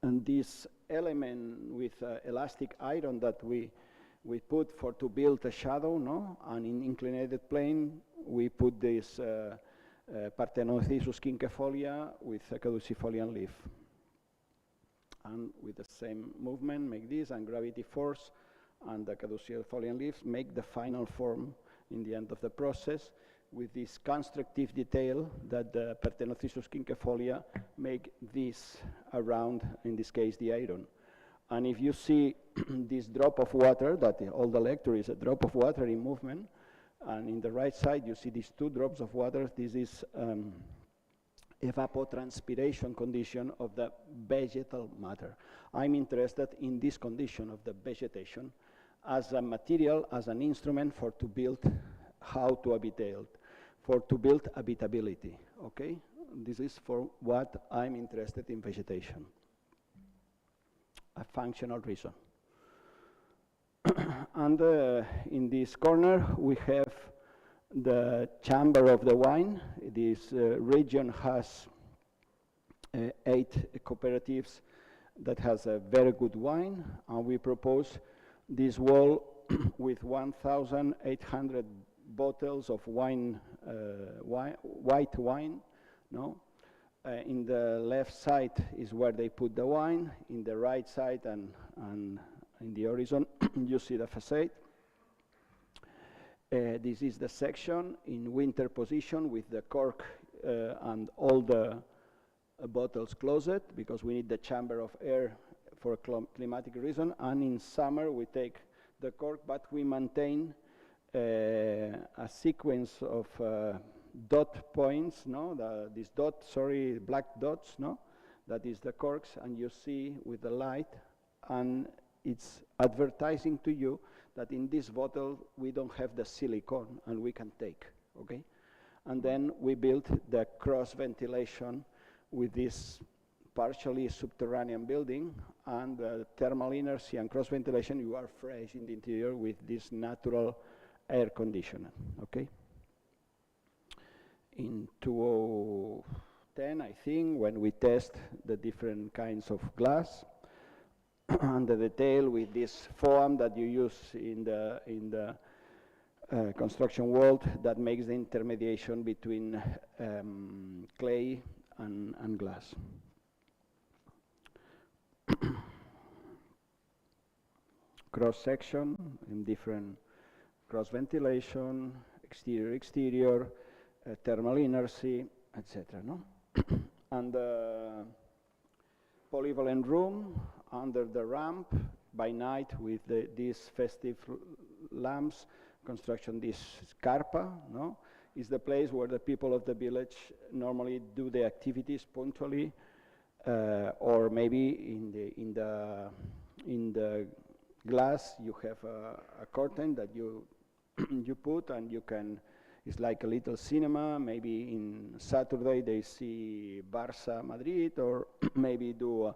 And this element with elastic iron that we put to build a shadow, no? And in inclinated plane, we put this Parthenocissus quinquefolia with a caducifolian leaf. And with the same movement, make this, and gravity force, and the caducifolian leaves make the final form in the end of the process, with this constructive detail that the Parthenocissus quinquefolia make this around, in this case, the iron. And if you see this drop of water, that all the lecture is a drop of water in movement, and in the right side you see these two drops of water. This is evapotranspiration condition of the vegetal matter. I'm interested in this condition of the vegetation as a material, as an instrument for to build how to habitate, for to build habitability, okay? This is for what I'm interested in vegetation. A functional reason. And in this corner we have the chamber of the wine. This region has 8 cooperatives that has a very good wine, and we propose this wall with 1,800 bottles of wine, white wine, no? In the left side is where they put the wine. In the right side and in the horizon, you see the facade. This is the section in winter position with the cork and all the bottles closed, because we need the chamber of air for a climatic reason. And in summer we take the cork, but we maintain a sequence of dot points, no? This dot, sorry, black dots, no? That is the corks, and you see with the light, and it's advertising to you that in this bottle we don't have the silicone, and we can take, okay? And then we built the cross ventilation with this partially subterranean building, and thermal inertia and cross ventilation. You are fresh in the interior with this natural air conditioner, okay? In 2010, I think, when we test the different kinds of glass, and the detail with this foam that you use in the construction world, that makes the intermediation between clay and glass. Cross section in different cross ventilation, exterior, thermal inertia, etc. No? And the polyvalent room under the ramp by night with these festive lamps, construction, this carpa, no? Is the place where the people of the village normally do the activities punctually, or maybe in the glass you have a curtain that you you put, and you can, It's like a little cinema. Maybe in Saturday they see Barça Madrid, or maybe do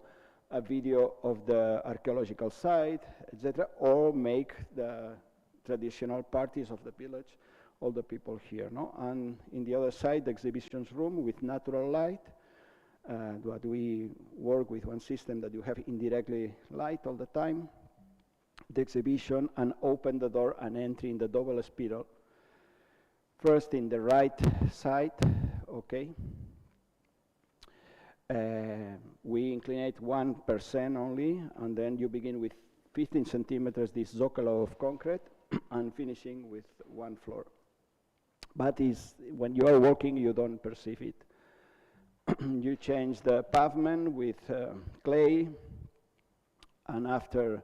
a video of the archaeological site, etc., or make the traditional parties of the village, all the people here, no? And in the other side, the exhibitions room with natural light. That we work with one system that you have indirectly light all the time. The exhibition, and open the door and entry in the double spiral. First in the right side, okay. We inclinate 1% only, and then you begin with 15 centimeters this zocalo of concrete, and finishing with one floor. But when you are walking, you don't perceive it. You change the pavement with clay, and after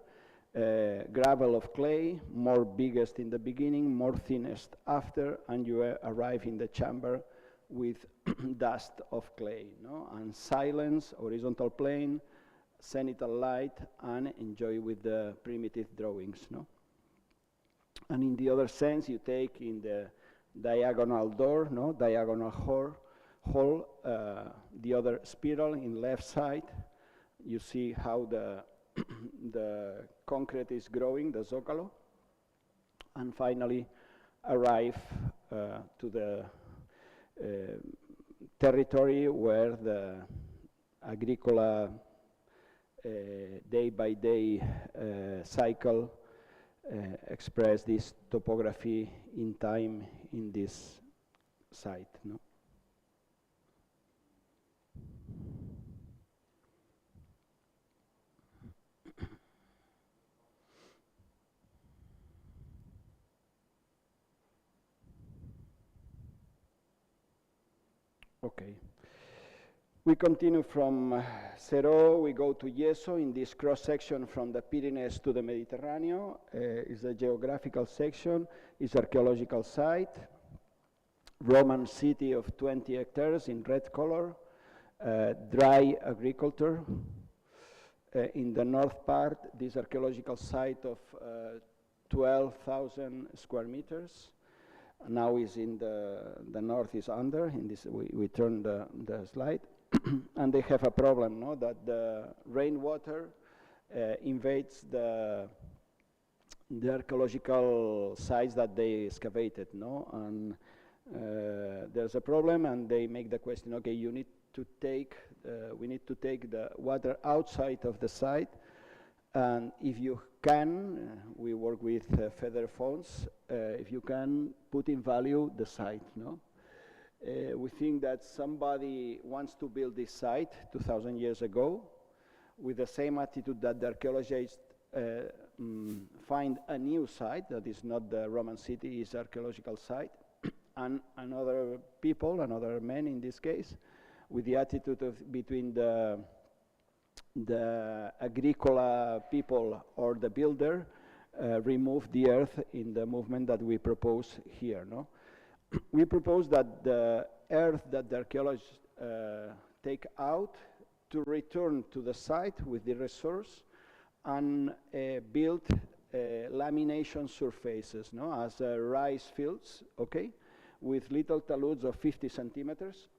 gravel of clay, more biggest in the beginning, more thinnest after, and you arrive in the chamber with dust of clay, no? And silence, horizontal plane, zenithal light, and enjoy with the primitive drawings, no? And in the other sense, you take in the diagonal door, no? Diagonal hole, the other spiral in left side. You see how the the concrete is growing, the zocalo, and finally arrive to the territory where the agricola day-by-day cycle express this topography in time in this site, no? Okay. We continue from Cerro, we go to Yeso in this cross-section from the Pyrenees to the Mediterranean. Is a geographical section, is archaeological site, Roman city of 20 hectares in red color, dry agriculture. In the north part, this archaeological site of 12,000 square meters. Now is in the north is under, in this, we turn the slide, and they have a problem, no? That the rainwater invades the archaeological sites that they excavated, no? And there's a problem, and they make the question, okay, you need to take, we need to take the water outside of the site, and if you can, we work with feather phones, if you can put in value the site, no? We think that somebody wants to build this site 2,000 years ago with the same attitude that the archaeologists find a new site that is not the Roman city, is archaeological site, and another people, another men in this case, with the attitude of between the agricola people or the builder, remove the earth in the movement that we propose here, no? We propose that the earth that the archaeologists take out to return to the site with the resource and build lamination surfaces, no? As rice fields, okay, with little taludes of 50 centimeters.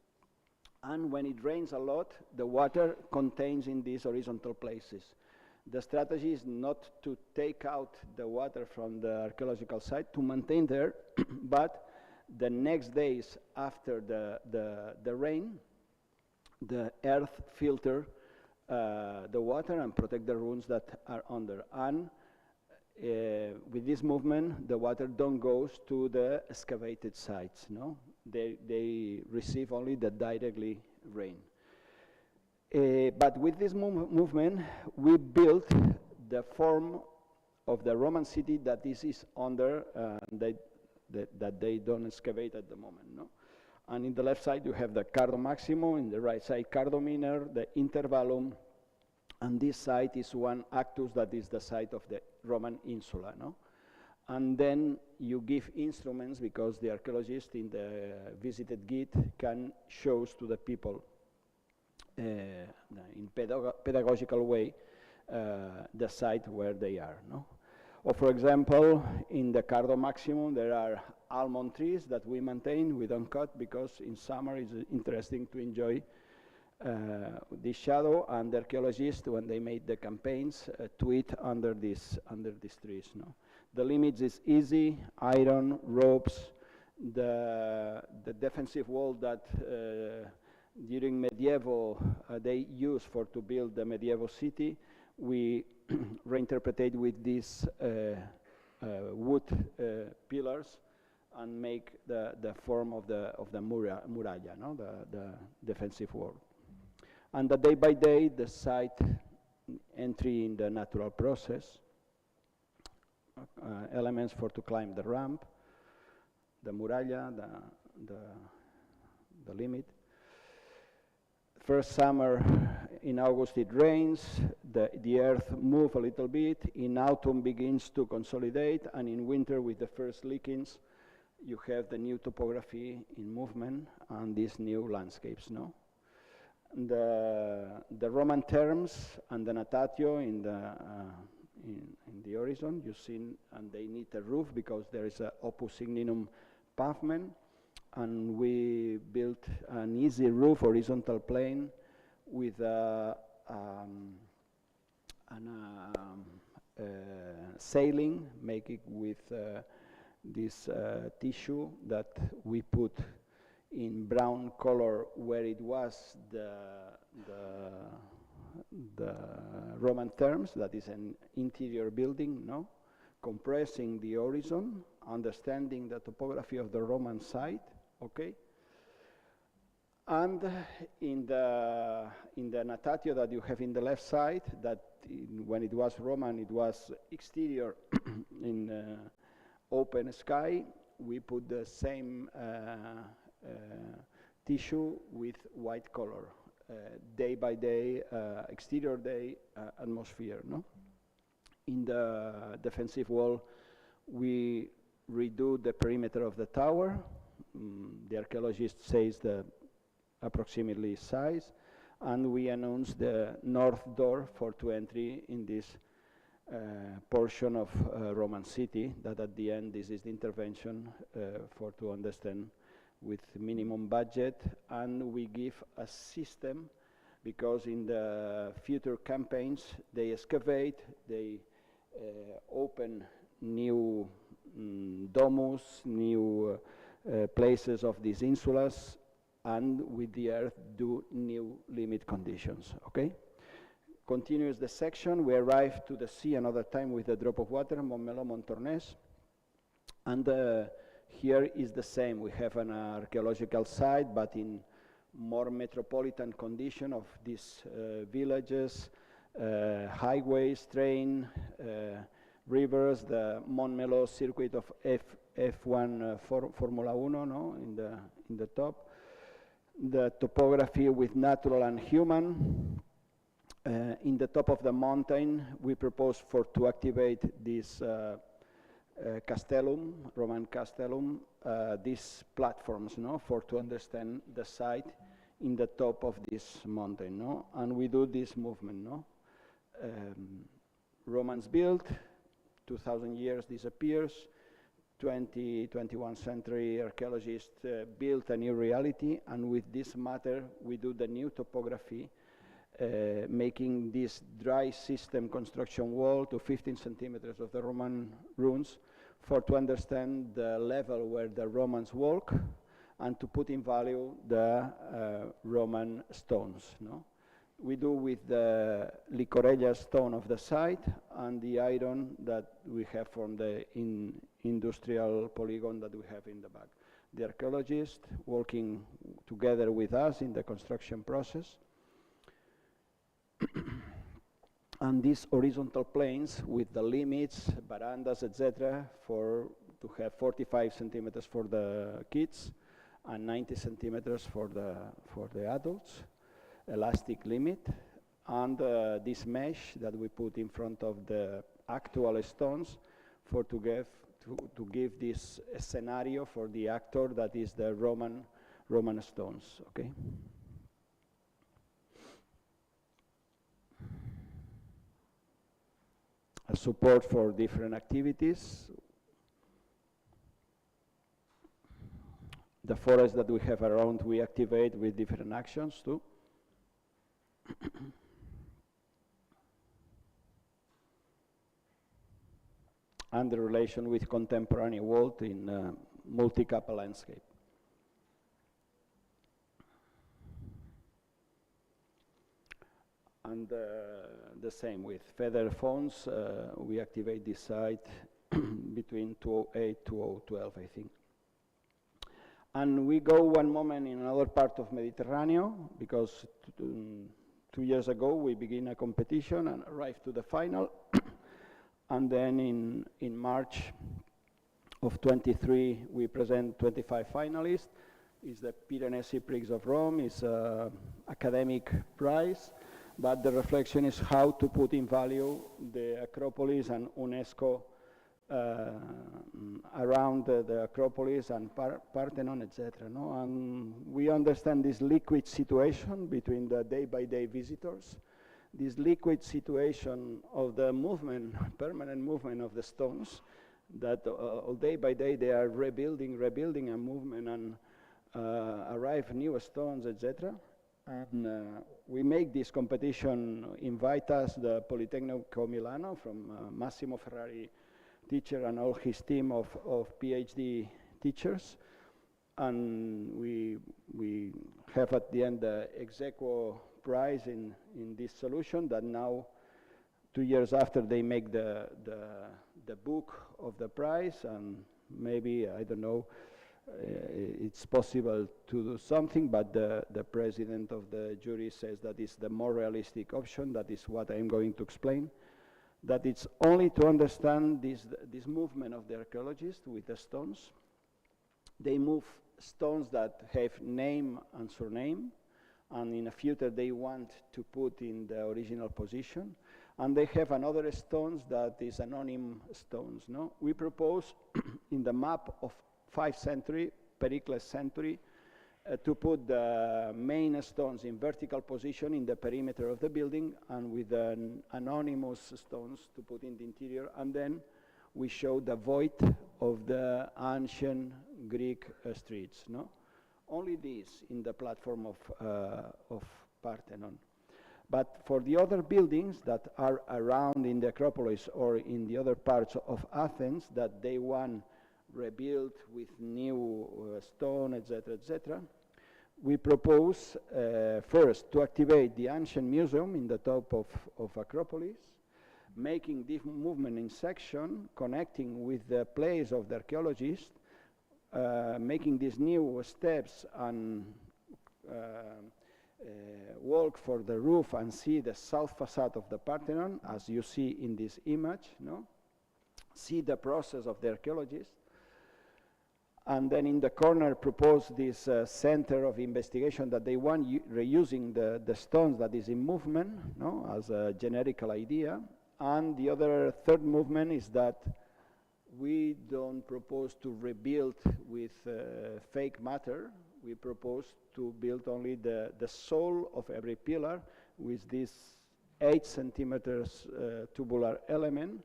And when it rains a lot, the water contains in these horizontal places. The strategy is not to take out the water from the archaeological site, to maintain there, but the next days after the rain, the earth filter the water and protect the ruins that are under. And with this movement, the water don't goes to the excavated sites, no? They receive only the directly rain. But with this movement, we built the form of the Roman city that this is under, that they don't excavate at the moment, no? And in the left side, you have the Cardo Maximo, in the right side, Cardo Minor, the Intervallum, and this site is one actus that is the site of the Roman insula, no? And then you give instruments, because the archaeologist in the visited guide can show to the people in pedagogical way the site where they are, no? Or for example, in the Cardo Maximum, there are almond trees that we maintain. We don't cut because in summer it's interesting to enjoy this shadow, and the archaeologists, when they made the campaigns, tweet under these trees. No? The limits is easy: iron, ropes, the defensive wall that during medieval they used to build the medieval city. We reinterpret with these wood pillars and make the form of the muralla, no? the defensive wall. And day by day, the site entry in the natural process, elements to climb the ramp, the muralla, the limit. First summer, in August it rains, the earth moves a little bit, in autumn begins to consolidate, and in winter with the first leakings, you have the new topography in movement and these new landscapes. No? The Roman terms and the natatio in the horizon, you see, and they need a roof because there is a opus igninum pavement, and we built an easy roof, horizontal plane, with sailing, make it with this tissue that we put in brown color where it was the Roman terms, that is an interior building, no? Compressing the horizon, understanding the topography of the Roman site, okay? And in the natatio that you have in the left side, that when it was Roman, it was exterior in open sky. We put the same tissue with white color, day by day, exterior day atmosphere. No? In the defensive wall, we redo the perimeter of the tower. The archaeologist says the approximately size, and we announce the north door to entry in this portion of Roman city, that at the end this is the intervention to understand with minimum budget, and we give a system, because in the future campaigns they excavate, they open new domus, new places of these insulas, and with the earth do new limit conditions, okay? Continues the section, we arrive to the sea another time with a drop of water, Montmeló, Montornès, and here is the same. We have an archaeological site, but in more metropolitan condition of these villages, highways, train, rivers, the Montmeló circuit of F1 Formula 1, no, in the top. The topography with natural and human. In the top of the mountain, we propose to activate this castellum, Roman castellum, these platforms, no, to understand the site in the top of this mountain, no, and we do this movement, no. Romans built, 2,000 years disappears, 21st century archaeologists built a new reality, and with this matter we do the new topography, making this dry system construction wall to 15 centimeters of the Roman ruins to understand the level where the Romans walk and to put in value the Roman stones. No? We do with the Licorella stone of the site and the iron that we have from the industrial polygon that we have in the back. The archaeologists working together with us in the construction process. And these horizontal planes with the limits, verandas, etc., to have 45 centimeters for the kids and 90 centimeters for the adults, elastic limit, and this mesh that we put in front of the actual stones to give this scenario for the actor that is the Roman stones. Okay. Support for different activities. The forest that we have around, we activate with different actions too. And the relation with contemporary world in multi-capa landscape. And the same with feather phones, we activate this site between 2008 2012, I think. And we go one moment in another part of Mediterranean, because 2 years ago we begin a competition and arrived to the final. And then in March of 23, we present 25 finalists. It's the Piranesi Prix of Rome. It's an academic prize, but the reflection is how to put in value the Acropolis and UNESCO around the Acropolis and Parthenon, etc. No? And we understand this liquid situation between the day-by-day visitors, this liquid situation of the movement, permanent movement of the stones, that all day by day they are rebuilding a movement and arrive new stones, etc. And we make this competition, invite us the Politecnico Milano from Massimo Ferrari teacher and all his team of PhD teachers. And we have at the end the ex aequo prize in this solution that now, 2 years after, they make the book of the prize, and maybe, I don't know, it's possible to do something, but the president of the jury says that is the more realistic option. That is what I'm going to explain. That it's only to understand this movement of the archaeologists with the stones. They move stones that have name and surname, and in the future they want to put in the original position. And they have another stones that is anonymous stones. No? We propose in the map of 5th century, Pericles century, to put the main stones in vertical position in the perimeter of the building, and with anonymous stones to put in the interior. And then we show the void of the ancient Greek streets. No? Only this in the platform of Parthenon. But for the other buildings that are around in the Acropolis or in the other parts of Athens that they want rebuilt with new stone, etc., we propose first to activate the ancient museum in the top of Acropolis, making this movement in section, connecting with the place of the archaeologists, making these new steps and walk for the roof and see the south facade of the Parthenon, as you see in this image, no? See the process of the archaeologists. And then in the corner propose this center of investigation that they want, reusing the stones that is in movement, no? As a generical idea. And the other third movement is that we don't propose to rebuild with fake matter. We propose to build only the soul of every pillar with this 8 centimeters tubular element.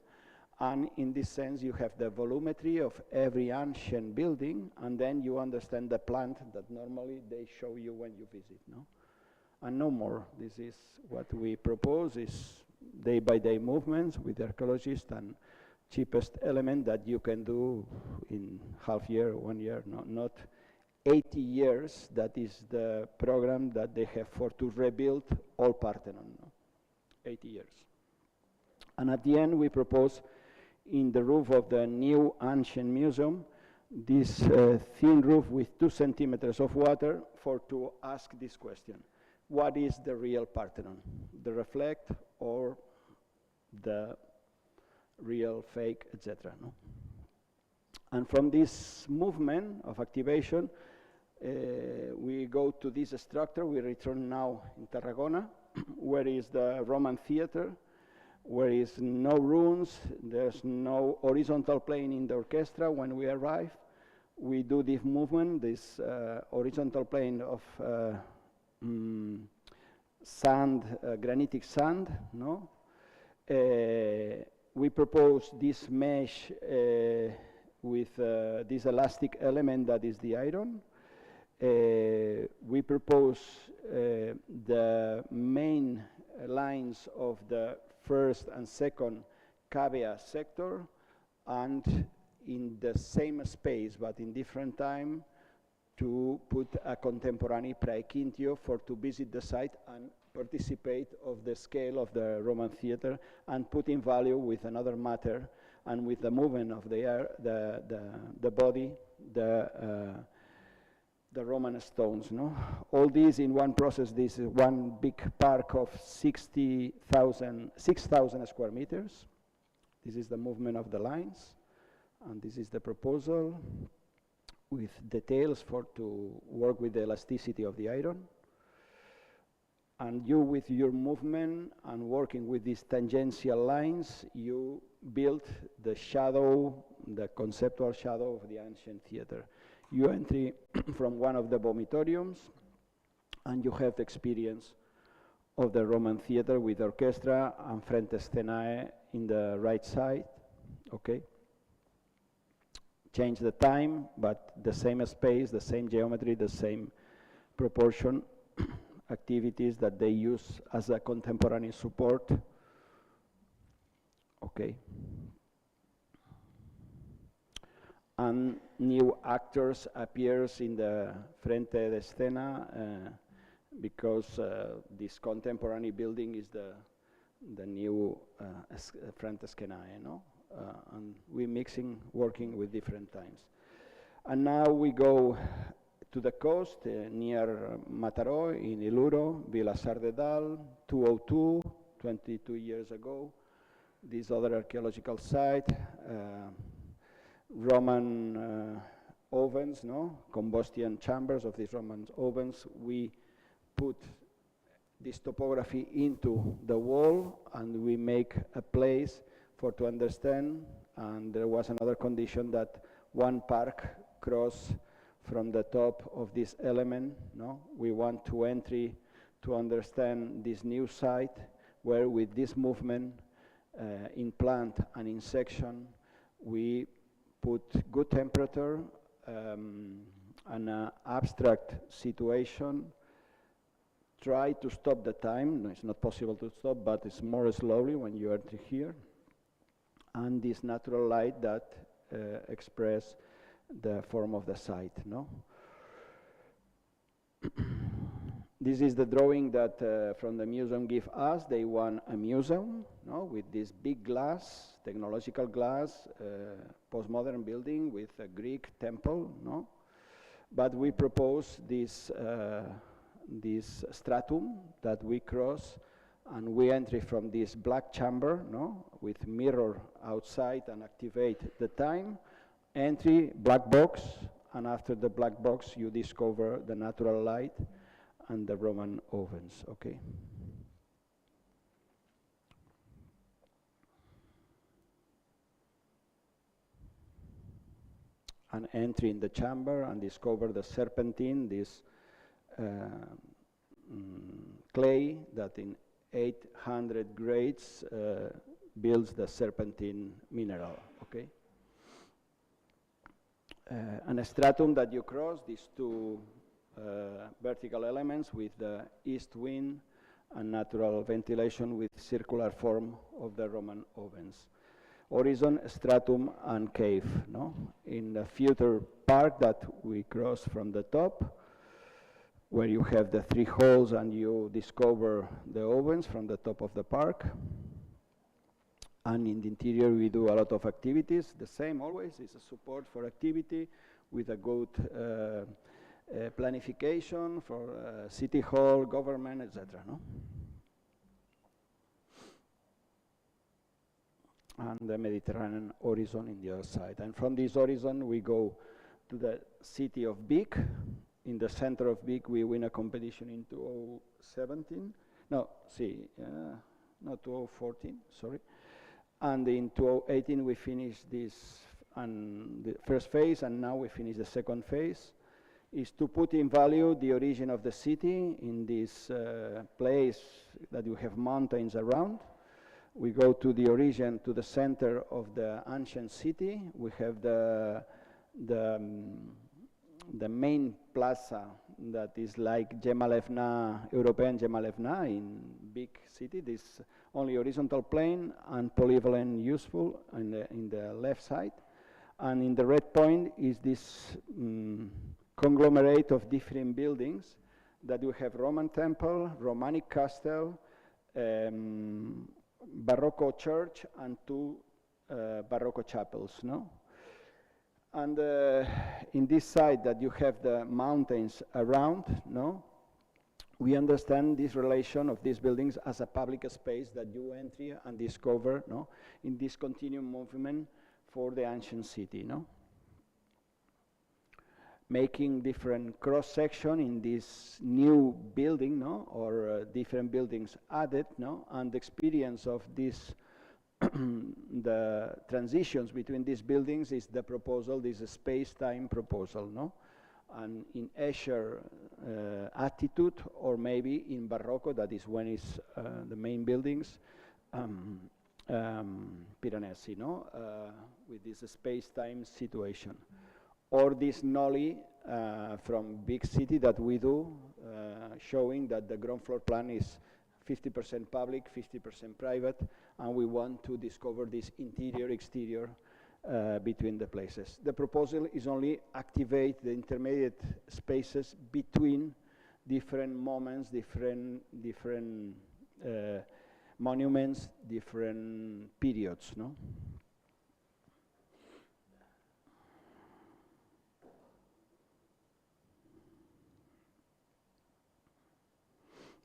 And in this sense, you have the volumetry of every ancient building, and then you understand the plant that normally they show you when you visit, no? And no more. This is what we propose, is day-by-day movements with the archaeologists, and cheapest element that you can do in half year, 1 year, not 80 years. That is the program that they have for to rebuild all Parthenon, no? 80 years. And at the end, we propose in the roof of the new ancient museum this thin roof with 2 centimeters of water for to ask this question: what is the real Parthenon? The reflect or the real fake, etc. No? And from this movement of activation, we go to this structure. We return now in Tarragona, where is the Roman theater, where is no rooms, there's no horizontal plane in the orchestra. When we arrive, we do this movement, this horizontal plane of sand, granitic sand, no? We propose this mesh with this elastic element that is the iron. we propose the main lines of the first and second cavea sector, and in the same space but in different time to put a contemporary praequintio to visit the site and participate of the scale of the Roman theater and put in value with another matter and with the movement of the air, the body, the Roman stones. No? All these in one process. This is one big park of 6,000 square meters. This is the movement of the lines, and this is the proposal with details to work with the elasticity of the iron. And you, with your movement and working with these tangential lines, you build the shadow, the conceptual shadow of the ancient theater. You enter from one of the vomitoriums, and you have the experience of the Roman theater with orchestra and frente scenae in the right side, okay? Change the time, but the same space, the same geometry, the same proportion, activities that they use as a contemporary support, okay? And new actors appears in the frente de escena because this contemporary building is the new frente scenae, no? And we're mixing, working with different times. And now we go to the coast near Mataró in Iluro, Vilassar de Dalt, 202, 22 years ago. This other archaeological site, Roman ovens, no? Combustion chambers of these Roman ovens. We put this topography into the wall and we make a place to understand, and there was another condition that one park cross from the top of this element, no? We want to entry to understand this new site where with this movement in plant and in section, we put good temperature, an abstract situation, try to stop the time. No, it's not possible to stop, but it's more slowly when you enter here. And this natural light that express the form of the site, no? This is the drawing that from the museum give us. They want a museum, no? With this big glass, technological glass, postmodern building with a Greek temple, no? But we propose this, this stratum that we cross, and we enter from this black chamber, no, with mirror outside and activate the time. Entry, black box, and after the black box you discover the natural light and the Roman ovens, okay? And entry in the chamber and discover the serpentine, this clay that in 800 grades builds the serpentine mineral, okay? And a stratum that you cross, these two vertical elements with the east wind and natural ventilation with circular form of the Roman ovens. Horizon, stratum, and cave, no? In the future part that we cross from the top, where you have the three holes and you discover the ovens from the top of the park. And in the interior we do a lot of activities. The same always is a support for activity with a good planification for city hall, government, etc. No? And the Mediterranean horizon in the other side. And from this horizon we go to the city of Vic. In the center of Vic, we win a competition in 2017. No, no, 2014, sorry. And in 2018, we finished this, and the first phase, and now we finish the second phase, is to put in value the origin of the city in this place that you have mountains around. We go to the origin, to the center of the ancient city. We have the main plaza that is like Gemalevna, European Gemalevna in big city. This only horizontal plane and polyvalent useful in the left side. And in the red point is this conglomerate of different buildings that we have Roman temple, Romanic castle, Barroco church, and two Barroco chapels, no? And in this side that you have the mountains around, no? We understand this relation of these buildings as a public space that you enter and discover, no? In this continuum movement for the ancient city, no? Making different cross-section in this new building, no? Or different buildings added, no? And the experience of this the transitions between these buildings is the proposal, this space-time proposal, no? And in Escher attitude, or maybe in Barroco, that is when it's the main buildings, Piranesi, no? With this space-time situation. Or this Nolly from big city that we do, showing that the ground floor plan is 50% public, 50% private, and we want to discover this interior, exterior between the places. The proposal is only activate the intermediate spaces between different moments, different monuments, different periods, no?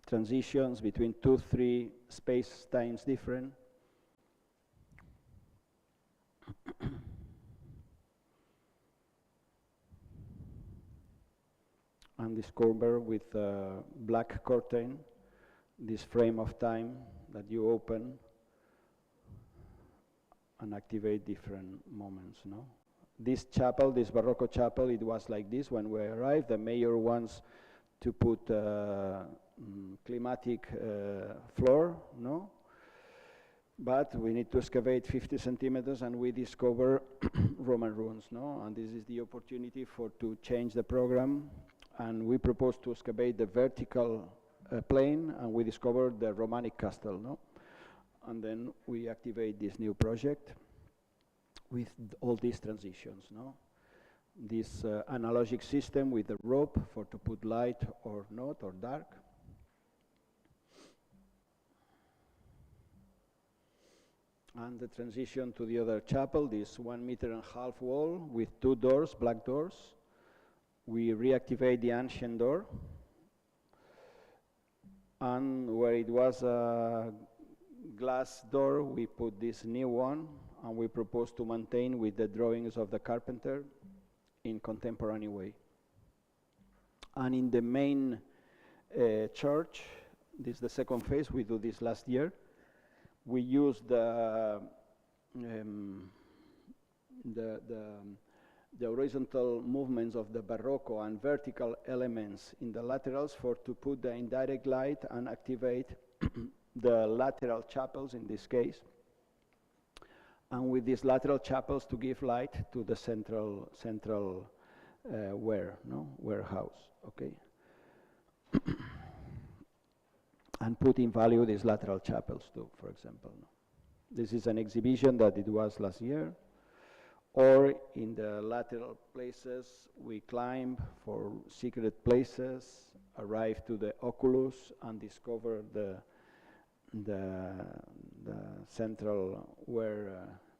Transitions between 2-3 space times different. And this cover with a black curtain, this frame of time that you open and activate different moments, no? This chapel, this Barroco chapel, it was like this when we arrived. The mayor wants to put climatic floor, no? But we need to excavate 50 centimeters and we discover Roman ruins, no? And this is the opportunity to change the program, and we propose to excavate the vertical plane, and we discover the Romanic castle, no? And then we activate this new project with all these transitions, no? This analogic system with the rope for to put light or not, or dark. And the transition to the other chapel, this 1.5 meter wall with 2 doors, black doors. We reactivate the ancient door. And where it was a glass door, we put this new one, and we propose to maintain with the drawings of the carpenter in contemporary way. And in the main church, this is the second phase, we do this last year. We use the horizontal movements of the Barroco and vertical elements in the laterals to put the indirect light and activate the lateral chapels in this case. And with these lateral chapels to give light to the central warehouse, okay? And put in value these lateral chapels too, for example. This is an exhibition that it was last year. Or in the lateral places, we climb for secret places, arrive to the oculus, and discover the central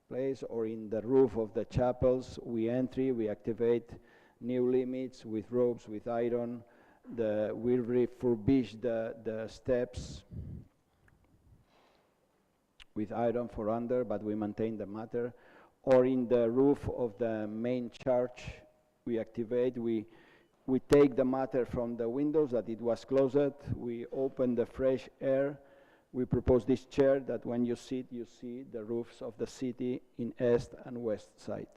place. Or in the roof of the chapels, we enter, we activate new limits with ropes, with iron. We refurbish the steps with iron for under, but we maintain the matter. Or in the roof of the main church, we activate, we take the matter from the windows that it was closed, we open the fresh air, we propose this chair that when you sit, you see the roofs of the city in east and west side.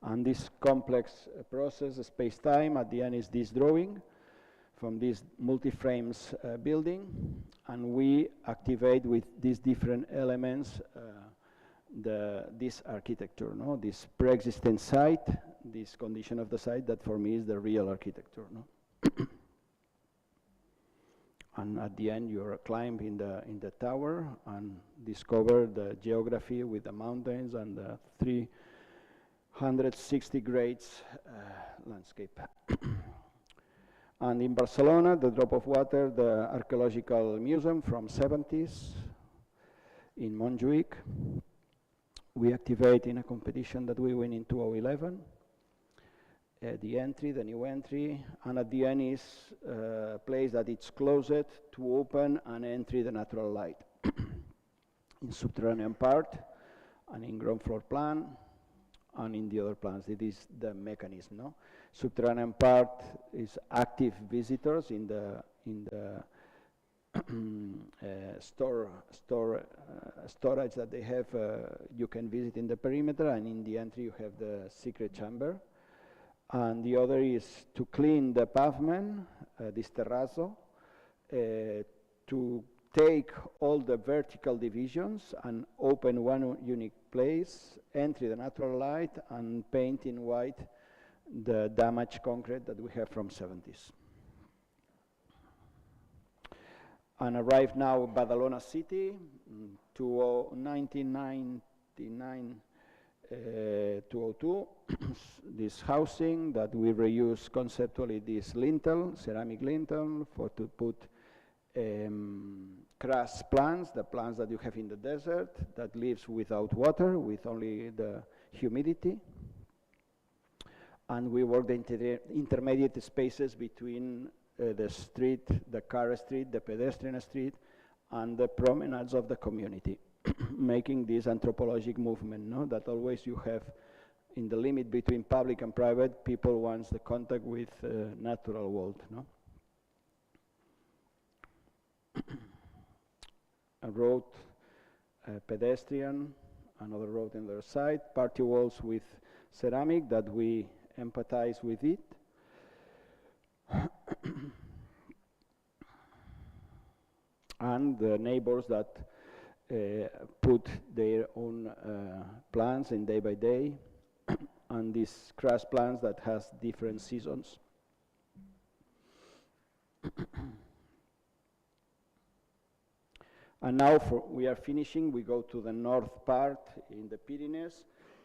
And this complex process, space-time, at the end is this drawing from this multi-frames building, and we activate with these different elements this architecture, no? This pre-existing site, this condition of the site that for me is the real architecture, no? And at the end, you climb in the tower and discover the geography with the mountains and the 360 grades landscape. And in Barcelona, the Drop of Water, the archaeological museum from 70s in Montjuic. We activate in a competition that we win in 2011. The entry, the new entry, and at the end is a place that it's closed to open and entry the natural light. In subterranean part, and in ground floor plan, and in the other plans. It is the mechanism, no? Subterranean part is active visitors in the storage that they have. You can visit in the perimeter, and in the entry you have the secret chamber. And the other is to clean the pavement, this terrazzo, to take all the vertical divisions and open one unique place, enter the natural light, and paint in white the damaged concrete that we have from 70s. And arrive now Badalona City, 1999, 202, this housing that we reuse conceptually this lintel, ceramic lintel, to put crass plants, the plants that you have in the desert, that lives without water, with only the humidity. And we work the intermediate spaces between the street, the car street, the pedestrian street, and the promenades of the community, making this anthropologic movement, no? That always you have in the limit between public and private, people wants the contact with natural world, no? A road, pedestrian, another road on the other side, party walls with ceramic that we empathize with it. And the neighbors that put their own plants in day by day, and these crash plants that has different seasons. And now we are finishing, we go to the north part in the Pyrenees,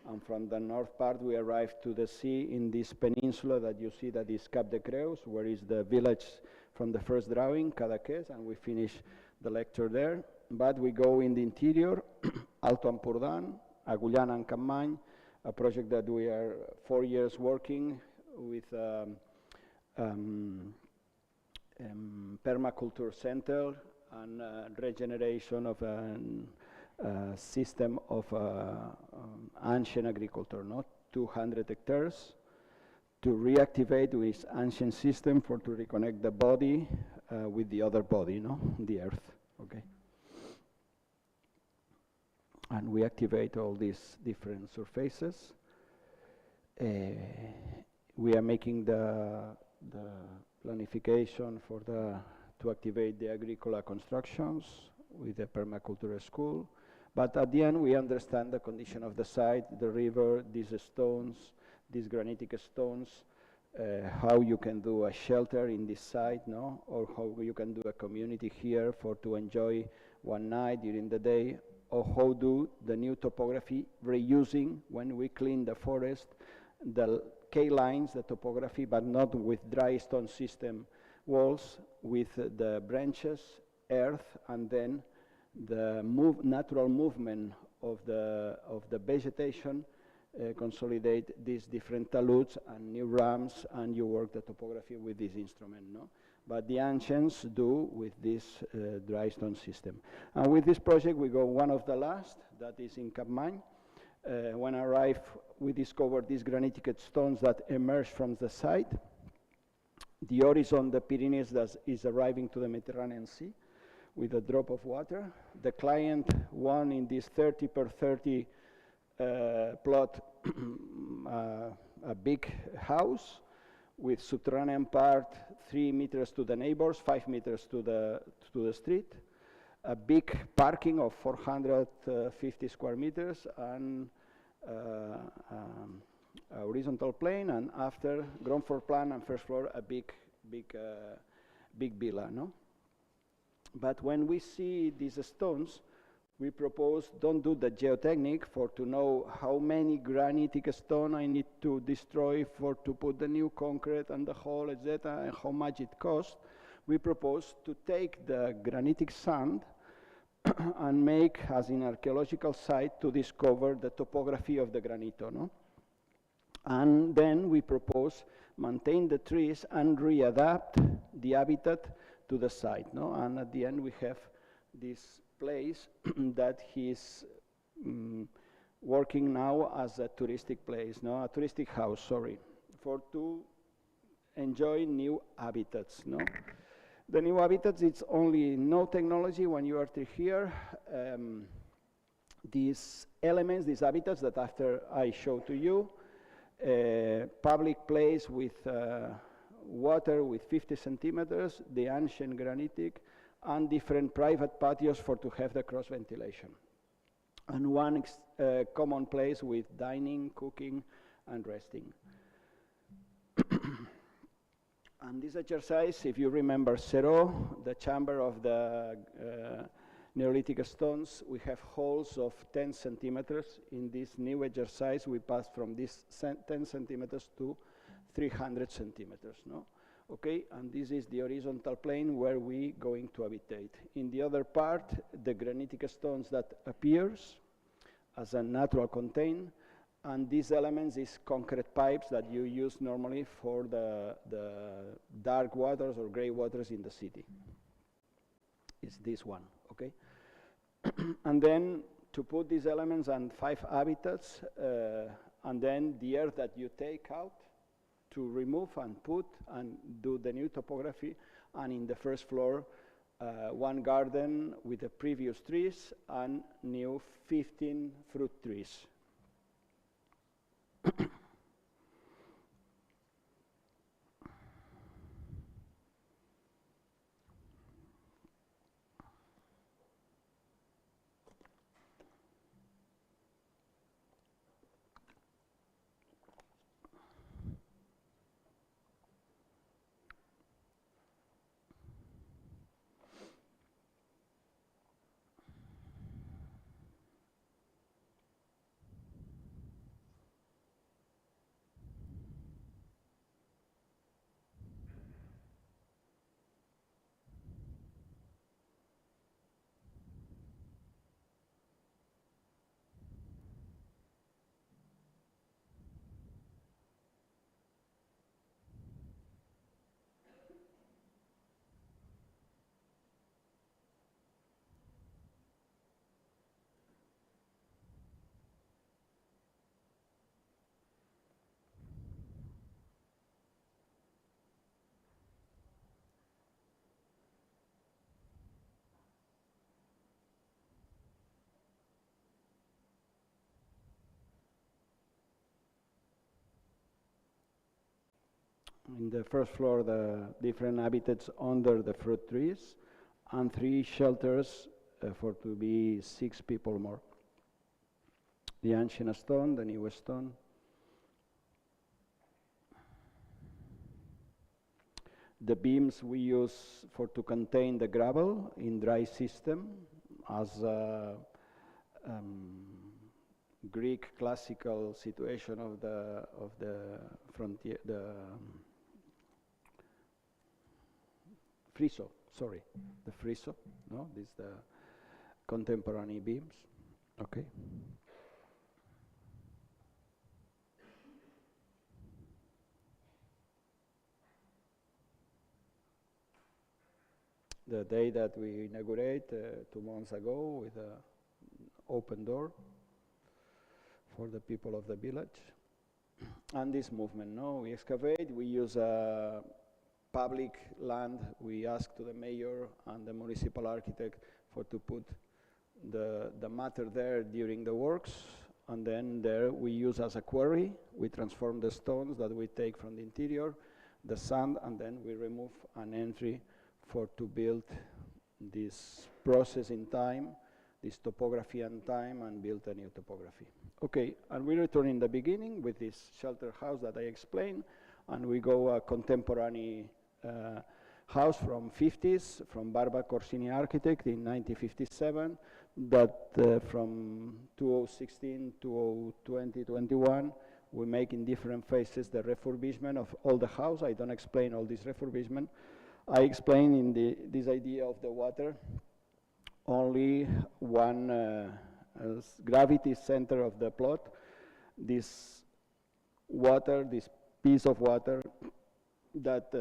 and from the north part we arrive to the sea in this peninsula that you see that is Cap de Creus, where is the village from the first drawing, Cadaqués, and we finish the lecture there. But we go in the interior, Alto Empordà, Agullana and Capmany, a project that we are 4 years working with permaculture center and regeneration of a system of ancient agriculture, not 200 hectares, to reactivate this ancient system to reconnect the body with the other body, no? The earth, okay? And we activate all these different surfaces. We are making the planification for to activate the agricola constructions with the permaculture school. But at the end, we understand the condition of the site, the river, these stones, these granitic stones, how you can do a shelter in this site, no? Or how you can do a community here to enjoy one night during the day, or how do the new topography reusing, when we clean the forest, the K-lines, the topography, but not with dry stone system walls, with the branches, earth, and then the natural movement of the vegetation, consolidate these different taludes and new ramps, and you work the topography with this instrument, no? But the ancients do with this dry stone system. And with this project, we go one of the last, that is in Capmany. When I arrived, we discovered these granitic stones that emerge from the site. The horizon, the Pyrenees, is arriving to the Mediterranean Sea with a drop of water. The client won in this 30 per 30 plot a big house with subterranean part 3 meters to the neighbors, 5 meters to the street. a big parking of 450 square meters and a horizontal plane, and after ground floor plan and first floor a big villa, no? But when we see these stones, we propose don't do the geotechnique for to know how many granitic stone I need to destroy for to put the new concrete and the hole, etc., and how much it costs. We propose to take the granitic sand and make, as in archaeological site, to discover the topography of the granito, no? And then we propose maintain the trees and readapt the habitat to the site, no? And at the end we have this place that he's working now as a touristic place, no? A touristic house, sorry, for to enjoy new habitats, no? The new habitats, it's only no technology when you are here. These elements, these habitats that after I show to you, public place with water with 50 centimeters, the ancient granitic, and different private patios for to have the cross ventilation. And one common place with dining, cooking, and resting. And this exercise, if you remember Zero, the chamber of the Neolithic stones, we have holes of 10 centimeters. In this new exercise, we pass from this 10 centimeters to 300 centimeters, no? Okay, and this is the horizontal plane where we going to habitate. In the other part, the granitic stones that appears as a natural contain, and these elements is concrete pipes that you use normally for the dark waters or gray waters in the city. It's this one, okay? And then to put these elements on 5 habitats, and then the earth that you take out to remove and put and do the new topography, and in the first floor, one garden with the previous trees and new 15 fruit trees. In the first floor, the different habitats under the fruit trees, and 3 shelters for to be 6 people more. The ancient stone, the new stone. The beams we use for to contain the gravel in dry system as a Greek classical situation of the frontier, the friso, sorry, the friso, no, this is the contemporary beams, okay. The day that we inaugurate 2 months ago with an open door for the people of the village. And this movement, no, we excavate, we use public land, we ask to the mayor and the municipal architect for to put the matter there during the works, and then there we use as a quarry, we transform the stones that we take from the interior, the sand, and then we remove an entry for to build this process in time, this topography and time, and build a new topography. Okay, and we return in the beginning with this shelter house that I explained, and we go a contemporary house from 50s, from Barba Corsini Architect in 1957, that from 2016 to 2021, we make in different phases the refurbishment of all the house. I don't explain all this refurbishment. I explain in this idea of the water, only one gravity center of the plot. This water, this piece of water, that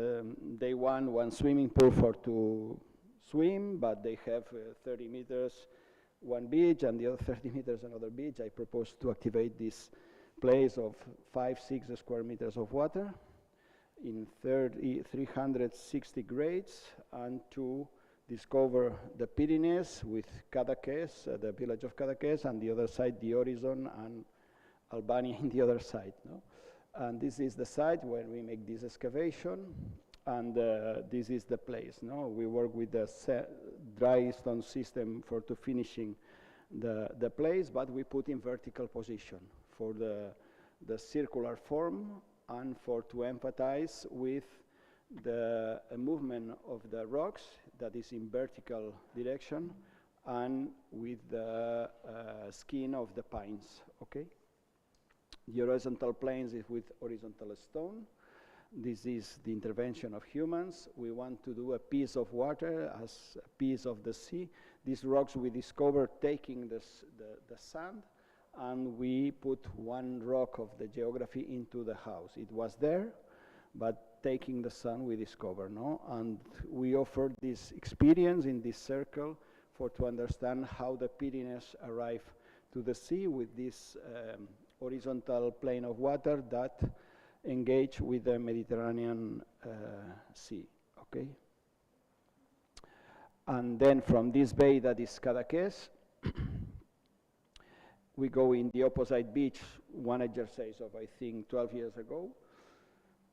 they want one swimming pool for to swim, but they have 30 meters one beach and the other 30 meters another beach. I propose to activate this place of 5-6 square meters of water in 360 grades, and to discover the Pyrenees with Cadaqués, the village of Cadaqués, and the other side the horizon and Albania in the other side. No? And this is the site where we make this excavation, and this is the place. No? We work with the dry stone system for to finishing the place, but we put in vertical position for the circular form, and for to emphasize with the movement of the rocks that is in vertical direction, and with the skin of the pines. Okay. The horizontal planes is with horizontal stone. This is the intervention of humans. We want to do a piece of water as a piece of the sea. These rocks we discovered taking the sand, and we put one rock of the geography into the house. It was there, but taking the sand we discover, no? And we offer this experience in this circle for to understand how the Pyrenees arrive to the sea with this horizontal plane of water that engage with the Mediterranean Sea, okay? And then from this bay that is Cadaqués, we go in the opposite beach, one exercise of, I think, 12 years ago,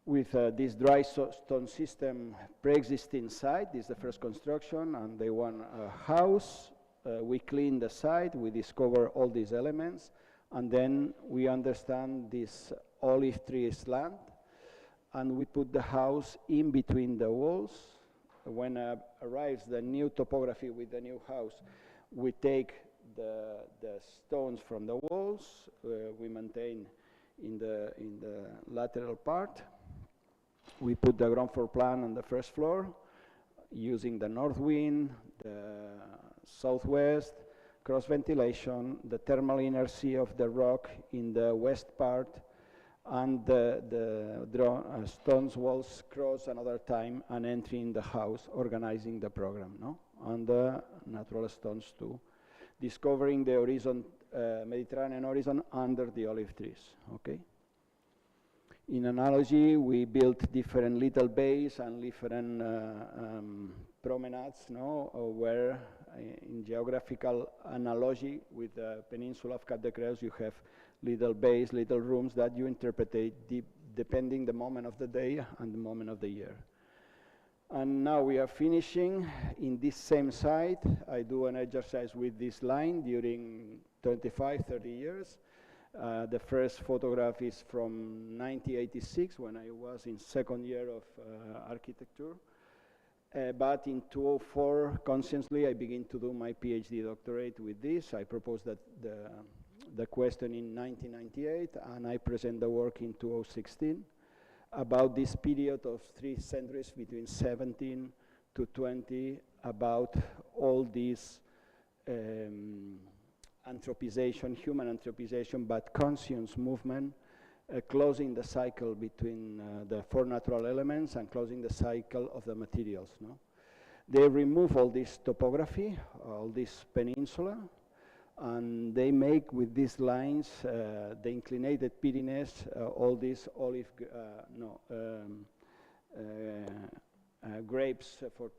with this dry stone system pre-existing site. This is the first construction, and they want a house. We clean the site, we discover all these elements, and then we understand this olive tree land, and we put the house in between the walls. When arrives the new topography with the new house, we take the stones from the walls, we maintain in the lateral part. We put the ground floor plan on the first floor, using the north wind, the southwest, cross ventilation, the thermal inertia of the rock in the west part, and the stones walls cross another time and entry in the house, organizing the program, no? And the natural stones too, discovering the horizon, Mediterranean horizon under the olive trees, okay? In analogy, we built different little bays and different promenades, no? Where in geographical analogy with the peninsula of Cap de Creus, you have little bays, little rooms that you interpretate depending the moment of the day and the moment of the year. And now we are finishing in this same site. I do an exercise with this line during 25, 30 years. The first photograph is from 1986, when I was in second year of architecture. But in 2004, consciously, I began to do my PhD doctorate with this. I proposed that the question in 1998, and I present the work in 2016 about this period of 3 centuries between 17 to 20, about all these anthropization, human anthropization, but conscious movement, closing the cycle between the 4 natural elements and closing the cycle of the materials. No? They remove all this topography, all this peninsula, and they make with these lines the inclinated Pyrenees, all these olive, grapes for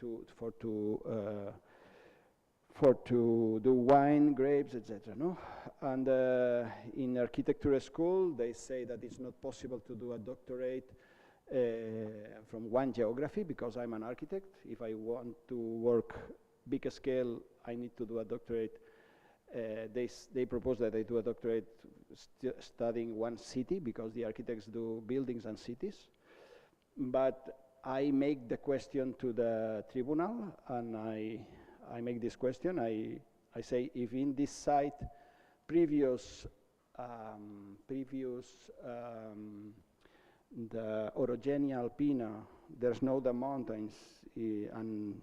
to do wine, grapes, etc. No? And in architecture school, they say that it's not possible to do a doctorate from one geography, because I'm an architect. If I want to work big scale, I need to do a doctorate. They propose that I do a doctorate studying one city, because the architects do buildings and cities. But I make the question to the tribunal, and I make this question. I say, if in this site, previous the orogenia alpina, there's no the mountains, and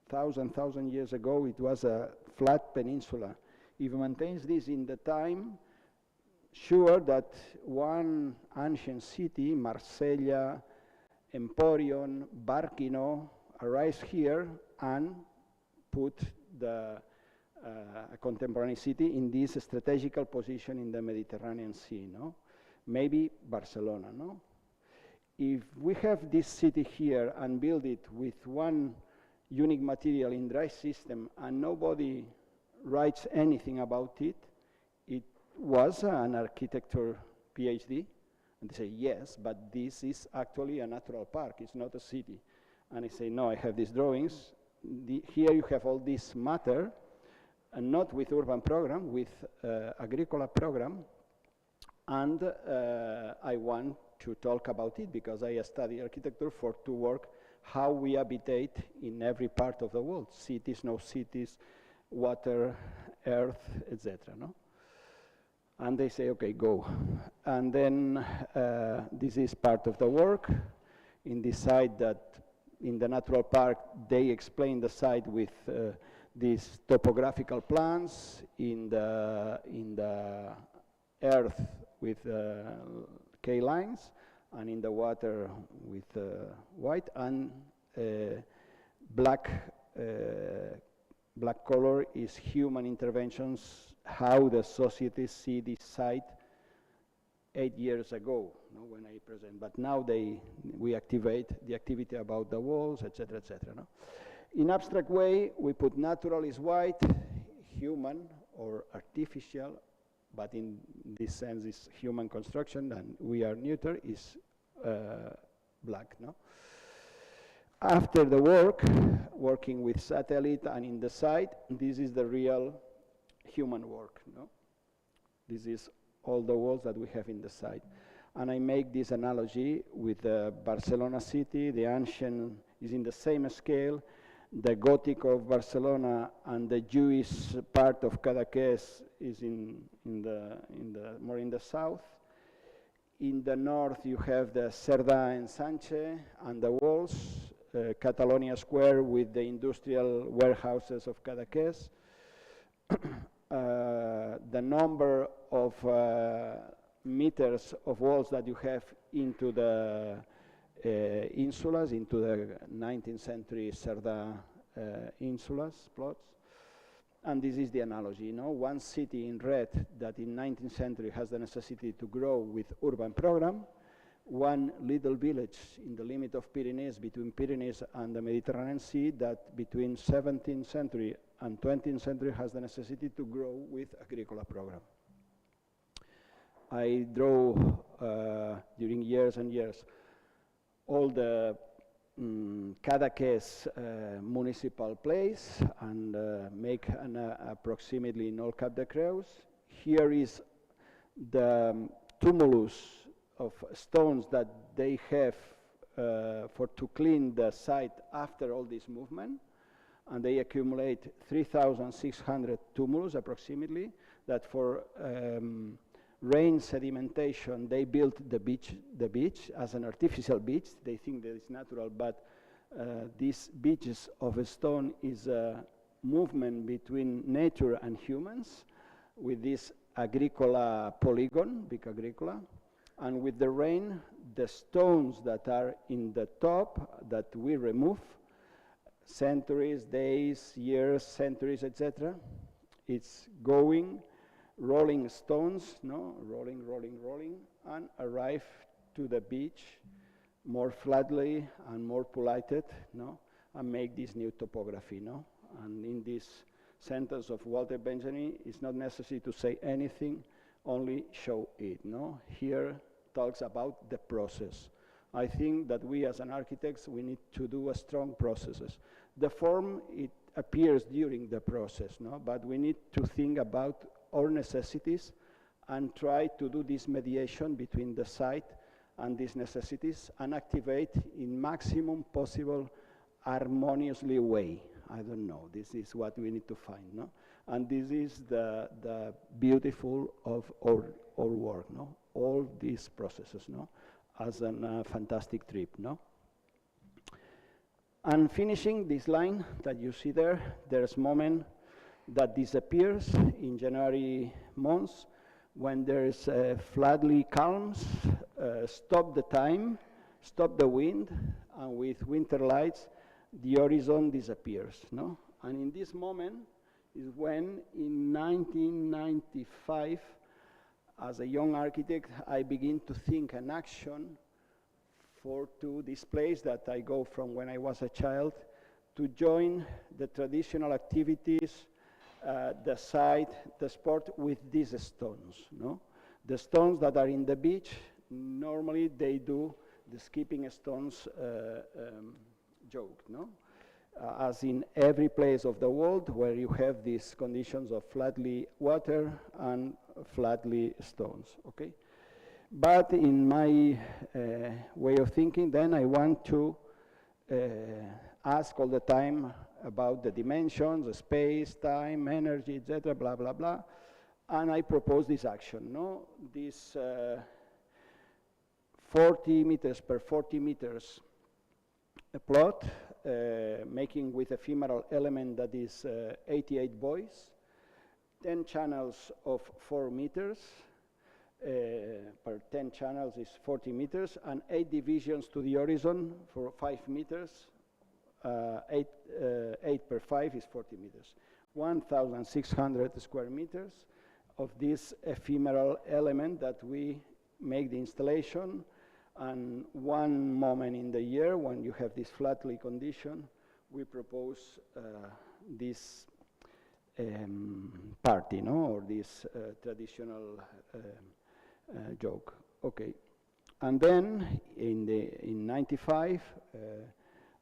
thousand years ago it was a flat peninsula. If it maintains this in the time, sure that one ancient city, Marsella, Emporion, Barkino, arise here and put the a contemporary city in this strategical position in the Mediterranean Sea, no? Maybe Barcelona, no? If we have this city here and build it with one unique material in dry system and nobody writes anything about it, it was an architecture PhD. And they say, yes, but this is actually a natural park, it's not a city. And I say, no, I have these drawings. Here you have all this matter, and not with urban program, with agricola program. And I want to talk about it because I study architecture to work how we habitate in every part of the world, cities, no cities, water, earth, etc. No? And they say, okay, go. And then this is part of the work. In this site that in the natural park, they explain the site with these topographical plans, in the earth with K lines, and in the water with white, and black color is human interventions, how the societies see this site 8 years ago, no, when I present. But now we activate the activity about the walls, etc., etc. No? In abstract way, we put natural is white, human or artificial, but in this sense is human construction, and we are neuter, is black. No? After the work, working with satellite and in the site, this is the real human work. No? This is all the walls that we have in the site. And I make this analogy with the Barcelona city. The ancient is in the same scale. The Gothic of Barcelona and the Jewish part of Cadaqués is more in the south. In the north, you have the Cerdà and Sanche and the walls, Catalonia Square with the industrial warehouses of Cadaqués. The number of meters of walls that you have into the insulas, into the 19th century Cerdà insulas, plots. And this is the analogy, you know, one city in red that in 19th century has the necessity to grow with urban program, one little village in the limit of Pyrenees, between Pyrenees and the Mediterranean Sea, that between 17th century and 20th century has the necessity to grow with agricola program. I draw during years and years all the Cadaqués municipal place and make an approximately in all Cap de Creus. Here is the tumulus of stones that they have to clean the site after all this movement, and they accumulate 3,600 tumulus approximately, that for rain sedimentation, they built the beach as an artificial beach. They think that it's natural, but these beaches of a stone is a movement between nature and humans with this agricola polygon, big agricola. And with the rain, the stones that are in the top that we remove, centuries, days, years, centuries, etc., it's going, rolling stones, no, rolling, and arrive to the beach more flatly and more polluted, no, and make this new topography, no. And in this sentence of Walter Benjamin, it's not necessary to say anything, only show it, no. Here talks about the process. I think that we as an architects, we need to do a strong processes. The form, appears during the process, no? But we need to think about our necessities and try to do this mediation between the site and these necessities and activate in maximum possible harmoniously way. I don't know, this is what we need to find, no? And this is the beautiful of our work, no? All these processes, no? As a fantastic trip, no? And finishing this line that you see there, there's a moment that disappears in January months when there's flatly calms, stop the time, stop the wind, and with winter lights, the horizon disappears, no? And in this moment is when, in 1995, as a young architect, I begin to think an action to this place that I go from when I was a child, to join the traditional activities, the site, the sport with these stones, no? The stones that are in the beach, normally they do the skipping stones joke, no? As in every place of the world where you have these conditions of flatly water and flatly stones, okay? But in my way of thinking, then I want to ask all the time about the dimensions, the space, time, energy, etc., blah, blah, blah. And I propose this action, no? This 40 meters per 40 meters a plot, making with ephemeral element that is 88 buoys, 10 channels of 4 meters, per 10 channels is 40 meters, and 8 divisions to the horizon for 5 meters, 8 per 5 is 40 meters. 1,600 square meters of this ephemeral element that we make the installation, and one moment in the year when you have this flatly condition, we propose this party, no, or this traditional joke. Okay, and then in 95,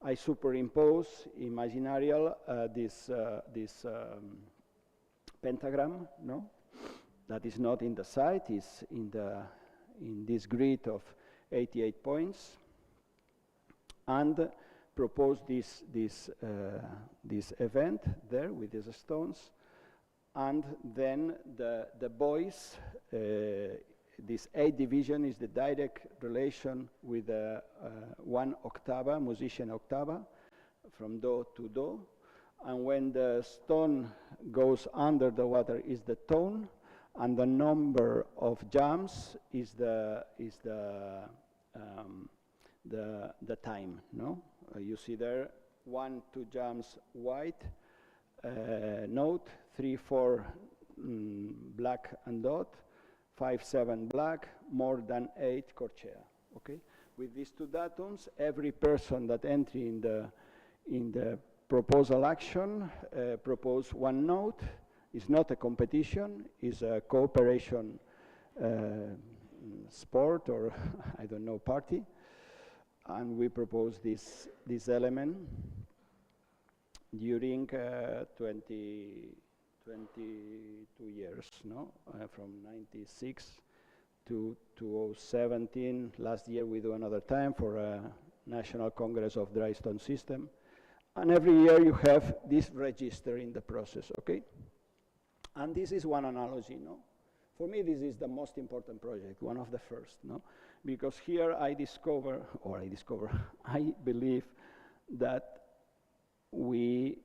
I superimpose imaginarial this pentagram, no, that is not in the site, is in this grid of 88 points, and propose this event there with these stones, and then the boys, this 8 division is the direct relation with one octava, musician octava, from do to do, and when the stone goes under the water is the tone, and the number of jumps is the time, no? You see there 1, 2 jumps white note, 3, 4 black and dot, 5, 7 black, more than 8 corchea. Okay, with these 2 datums, every person that entry in the proposal action propose 1 note. It's not a competition, it's a cooperation sport, or I don't know, party. And we propose this element during 22 years, no? From 96 to 2017. Last year we do another time for a National Congress of Dry Stone System. And every year you have this register in the process, okay? And this is one analogy, no? For me, this is the most important project, one of the first, no? Because here I believe that we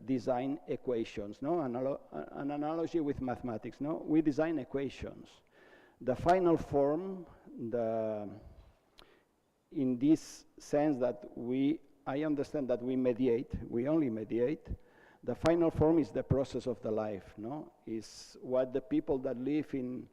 design equations, no? An analogy with mathematics, no? We design equations. The final form, in this sense that I understand that we only mediate. The final form is the process of the life, no? Is what the people that live in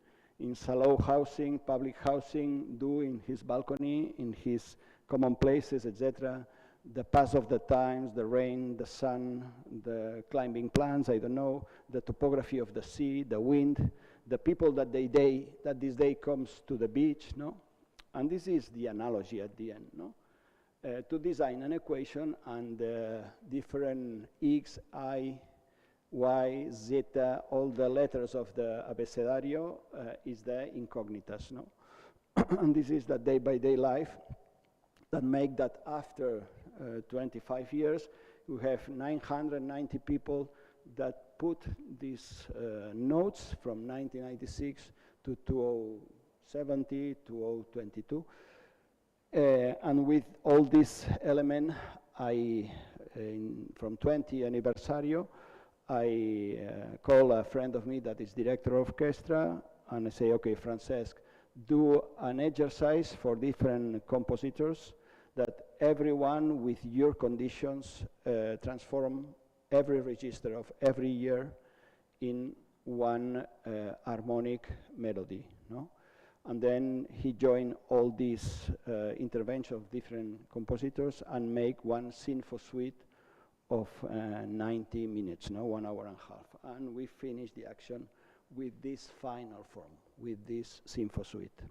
shallow housing, public housing, do in his balcony, in his common places, etc. The pass of the times, the rain, the sun, the climbing plants, I don't know, the topography of the sea, the wind, the people that this day comes to the beach, no? And this is the analogy at the end, no? to design an equation, and different x, I, y, zeta, all the letters of the abecedario is the incognitas, no? And this is the day-by-day life that make that after 25 years, we have 990 people that put these notes from 1996 to 2070, 2022. And with all these elements, from 20 anniversario, I call a friend of me that is director of orchestra, and I say, okay, Francesc, do an exercise for different compositors that everyone with your conditions transform every register of every year in one harmonic melody, no? And then he joined all these interventions of different compositors and make one sympho suite of 90 minutes, no, 1 hour and a half. And we finished the action with this final form, with this sympho suite.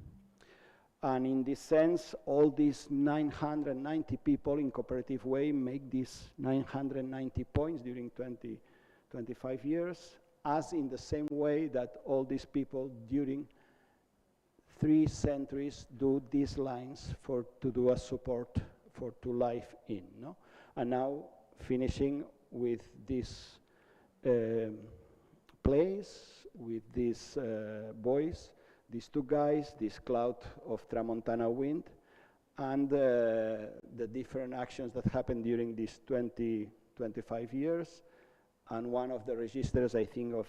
And in this sense, all these 990 people in cooperative way make these 990 points during 25 years, as in the same way that all these people during 3 centuries do these lines to do a support for to life in, no? And now finishing with this plays, with these boys, these 2 guys, this cloud of Tramontana wind, and the different actions that happened during these 25 years, and one of the registers, I think, of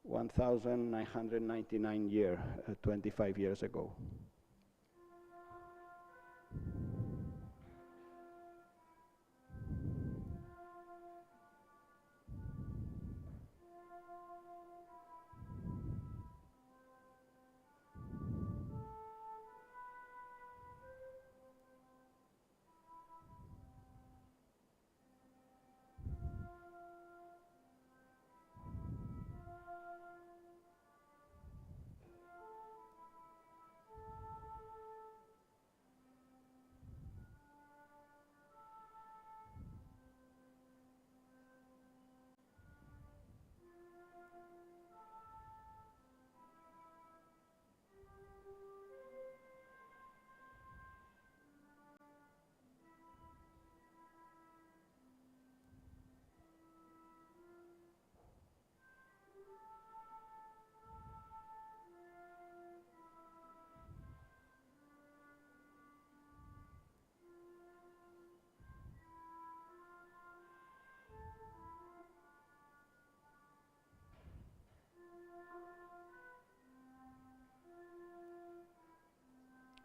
1,999 years, 25 years ago.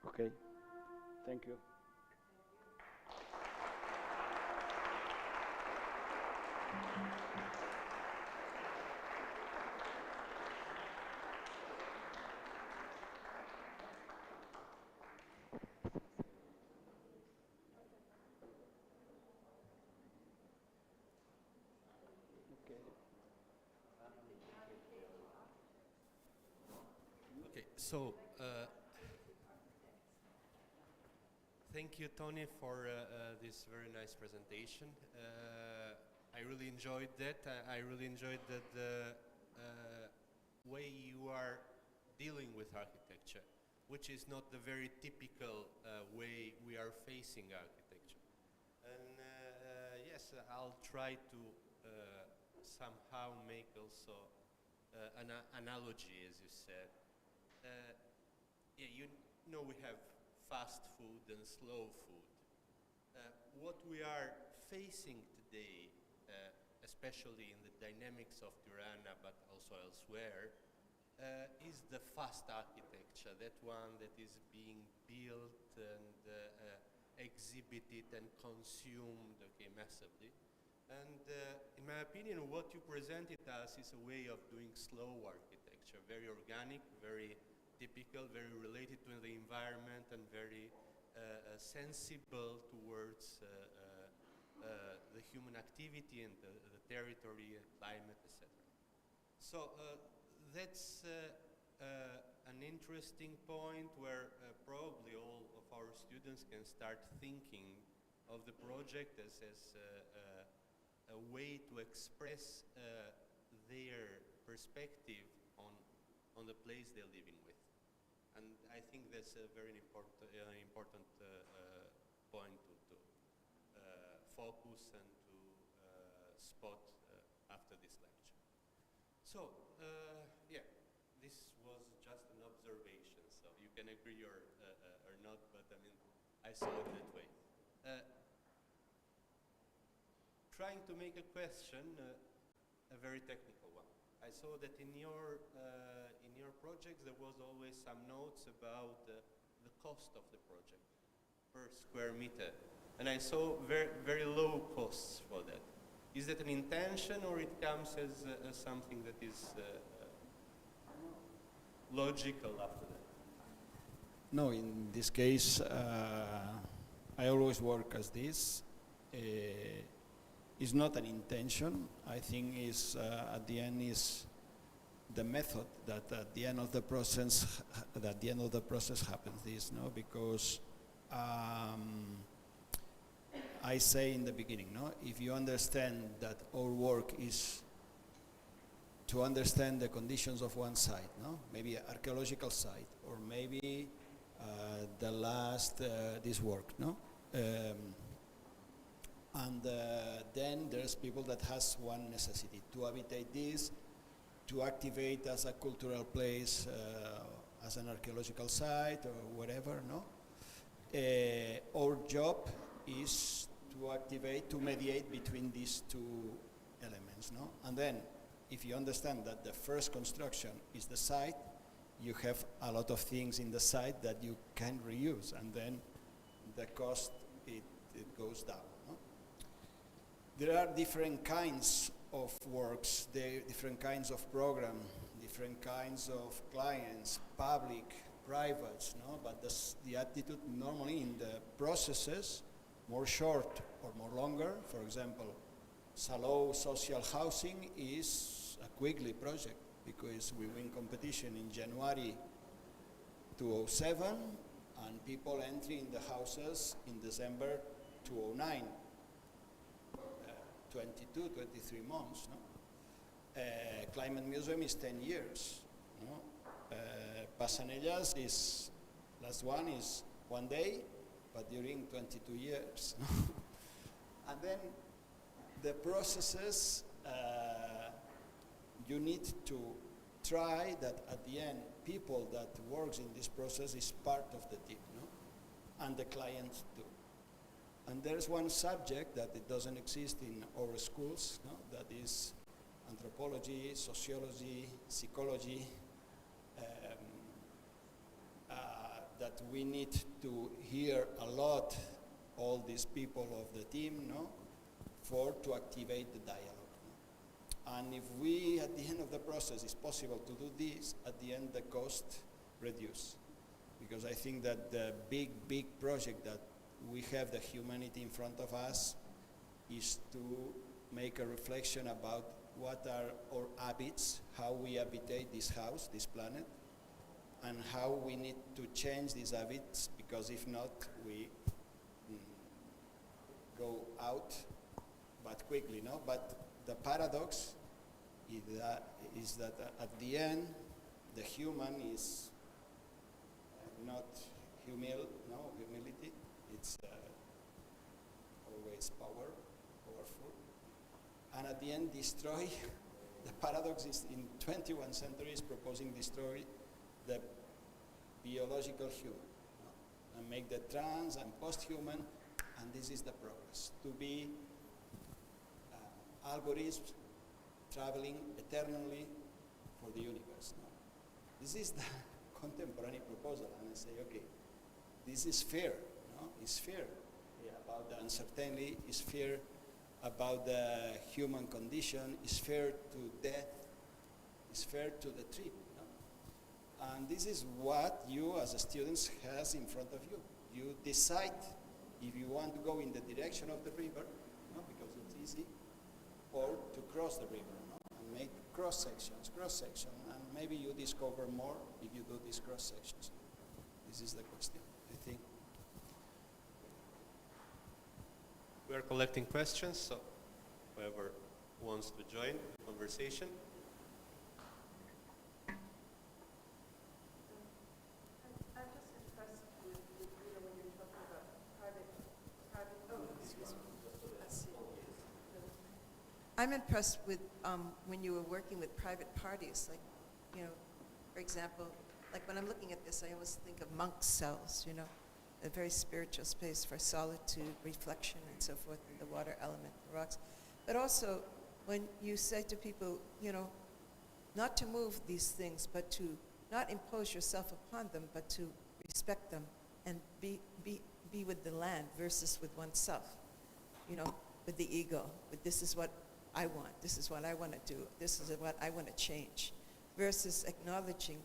Okay, thank you. Okay, so thank you, Toni, for this very nice presentation. I really enjoyed that. I really enjoyed the way you are dealing with architecture, which is not the very typical way we are facing architecture. And yes, I'll try to somehow make also an analogy, as you said. Yeah, you know we have fast food and slow food. What we are facing today, especially in the dynamics of Tirana, but also elsewhere, is the fast architecture, that one that is being built and exhibited and consumed, okay, massively. And in my opinion, what you presented us is a way of doing slow architecture, very organic, very typical, very related to the environment, and very sensible towards the human activity and the territory, climate, etc. So that's an interesting point where probably all of our students can start thinking of the project as a way to express their perspective on the place they're living with. And I think that's a very important point to focus and to spot after this lecture. So, yeah, this was just an observation, so you can agree or not, but I mean, I saw it that way. Trying to make a question a very technical one. I saw that in your projects there was always some notes about the cost of the project per square meter, and I saw very low costs for that. Is that an intention, or it comes as something that is logical after that? No, in this case, I always work as this. It's not an intention. I think is at the end is the method that at the end of the process happens this, no? Because I say in the beginning, no? If you understand that our work is to understand the conditions of one site, no? Maybe an archaeological site, or maybe the last this work, no? And then there's people that has one necessity to habitate this, to activate as a cultural place, as an archaeological site or whatever, no? Our job is to activate, to mediate between these two elements, no? And then, if you understand that the first construction is the site, you have a lot of things in the site that you can reuse, and then the cost, it goes down, no? There are different kinds of works, different kinds of program, different kinds of clients, public, private, no? But the attitude normally in the processes, more short or more longer, for example, Salou social housing is a quickly project because we win competition in January 2007 and people entry in the houses in December 2009. 22, 23 months, no? Climate Museum is 10 years, no? Passanellas is, last one is 1 day, but during 22 years. No? And then the processes, you need to try that at the end, people that works in this process is part of the team, no? And the clients too. And there's one subject that it doesn't exist in our schools, no? That is anthropology, sociology, psychology, that we need to hear a lot, all these people of the team, no? To activate the dialogue. No? And if we, at the end of the process, is possible to do this, at the end the cost reduce. Because I think that the big project that we have the humanity in front of us is to make a reflection about what are our habits, how we habitate this house, this planet, and how we need to change these habits, because if not, we go out, but quickly, no? But the paradox is that at the end, the human is not humility. It's always powerful. And at the end, destroy. The paradox is in 21st century is proposing destroy the biological human, no? And make the trans and post-human, and this is the progress. To be algorithms traveling eternally for the universe. No? This is the contemporary proposal, and I say, okay, this is fear. No? It's fear about the uncertainty, it's fear about the human condition, it's fear to death, it's fear to the trip. No? And this is what you as a student has in front of you. You decide if you want to go in the direction of the river, no? Because it's easy, or to cross the river, no? And make cross sections, and maybe you discover more if you do these cross sections. This is the question, I think. we are collecting questions, so whoever wants to join the conversation. I'm just impressed with, when you're talking about private, excuse me. Let's see. I'm impressed with when you were working with private parties, like, for example, like when I'm looking at this, I always think of monk cells, a very spiritual space for solitude, reflection, and so forth, and the water element, the rocks. But also, when you say to people, not to move these things, but to not impose yourself upon them, but to respect them and be with the land versus with oneself, with the ego, with this is what I want, this is what I want to do, this is what I want to change, versus acknowledging,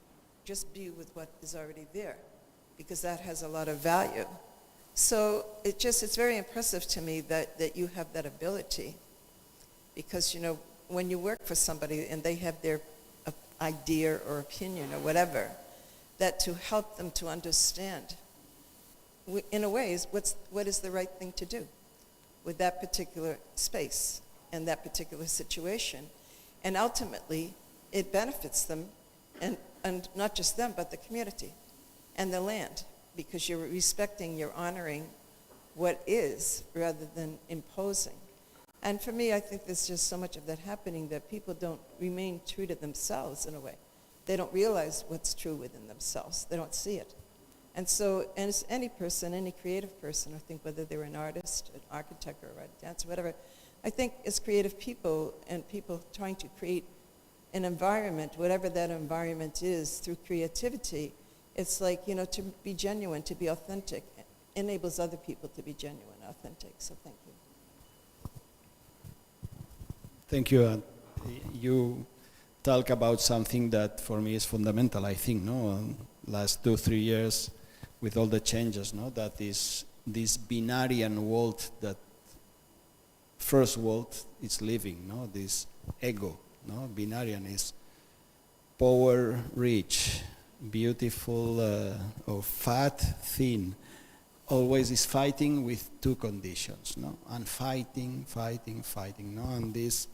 just be with what is already there, because that has a lot of value. So it's very impressive to me that you have that ability, because, when you work for somebody and they have their idea or opinion or whatever, that to help them to understand, in a way, what is the right thing to do with that particular space and that particular situation. And ultimately, it benefits them, and not just them, but the community and the land, because you're respecting, you're honoring what is rather than imposing. And for me, I think there's just so much of that happening that people don't remain true to themselves in a way. They don't realize what's true within themselves. They don't see it. And so, and as any person, any creative person, I think whether they're an artist, an architect, or a dancer, whatever, I think as creative people and people trying to create an environment, whatever that environment is, through creativity, it's like, to be genuine, to be authentic, enables other people to be genuine, authentic. So thank you. Thank you. You talk about something that for me is fundamental, I think, last 2-3 years with all the changes, that is this binarian world, that first world is living, this ego, binarian is power, rich, beautiful, or fat, thin, always is fighting with two conditions, and fighting, and this,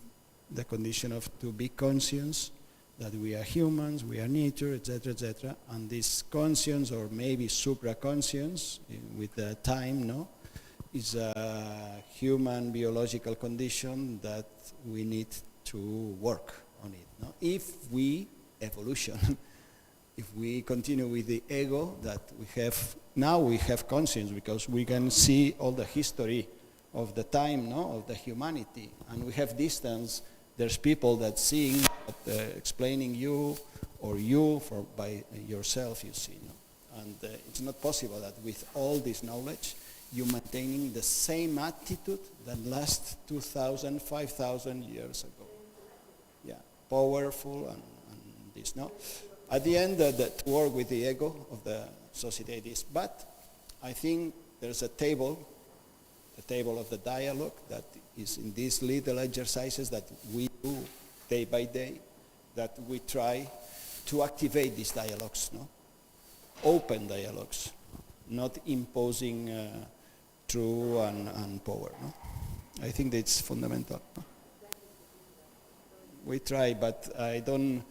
the condition of to be conscious that we are humans, we are nature, etc., and this conscience, or maybe supra-conscience, with the time, is a human biological condition that we need to work on it. If we, evolution, if we continue with the ego that we have, now we have conscience because we can see all the history of the time, of the humanity, and we have distance. There's people that seeing, explaining you, or you by yourself, you see. And it's not possible that with all this knowledge, you maintaining the same attitude that last 2,000, 5,000 years ago. Yeah, powerful and this, At the end, that work with the ego of the society is, but I think there's a table of the dialogue that is in these little exercises that we do day by day, that we try to activate these dialogues, open dialogues, not imposing truth and power. I think that's fundamental. We try, but I don't.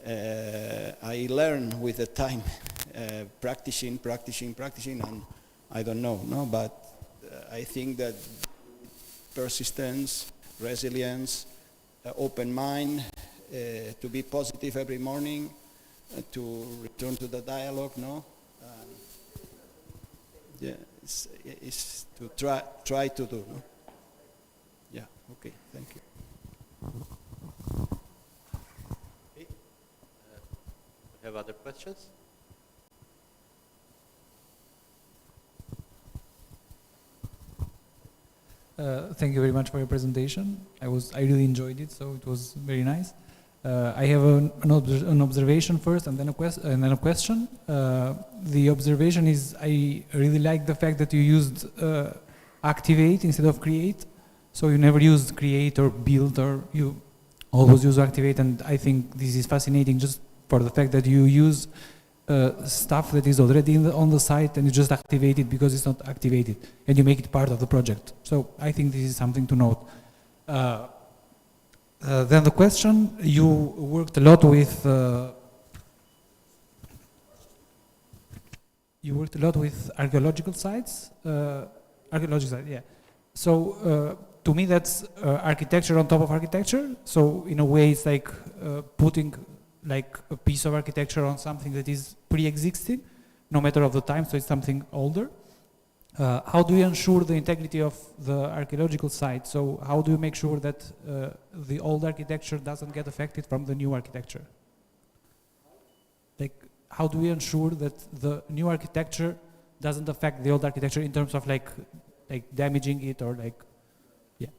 I learn with the time, practicing, and I don't know, but I think that persistence, resilience, open mind, to be positive every morning, to return to the dialogue, yeah, it's to try to do, Yeah, okay, thank you. Okay. Have other questions? Thank you very much for your presentation. I really enjoyed it, so it was very nice. I have an observation first, and then a question. The observation is, I really like the fact that you used activate instead of create. So you never used create or build, or you always use activate, and I think this is fascinating just for the fact that you use stuff that is already on the site and you just activate it because it's not activated and you make it part of the project. So I think this is something to note. Then the question, you worked a lot with archaeological sites. Yeah. So to me, that's architecture on top of architecture. So in a way, it's like putting like a piece of architecture on something that is pre-existing, no matter of the time. So it's something older. How do you ensure the integrity of the archaeological site? So how do you make sure that the old architecture doesn't get affected from the new architecture? Like, how do we ensure that the new architecture doesn't affect the old architecture in terms of like damaging it or like, yeah?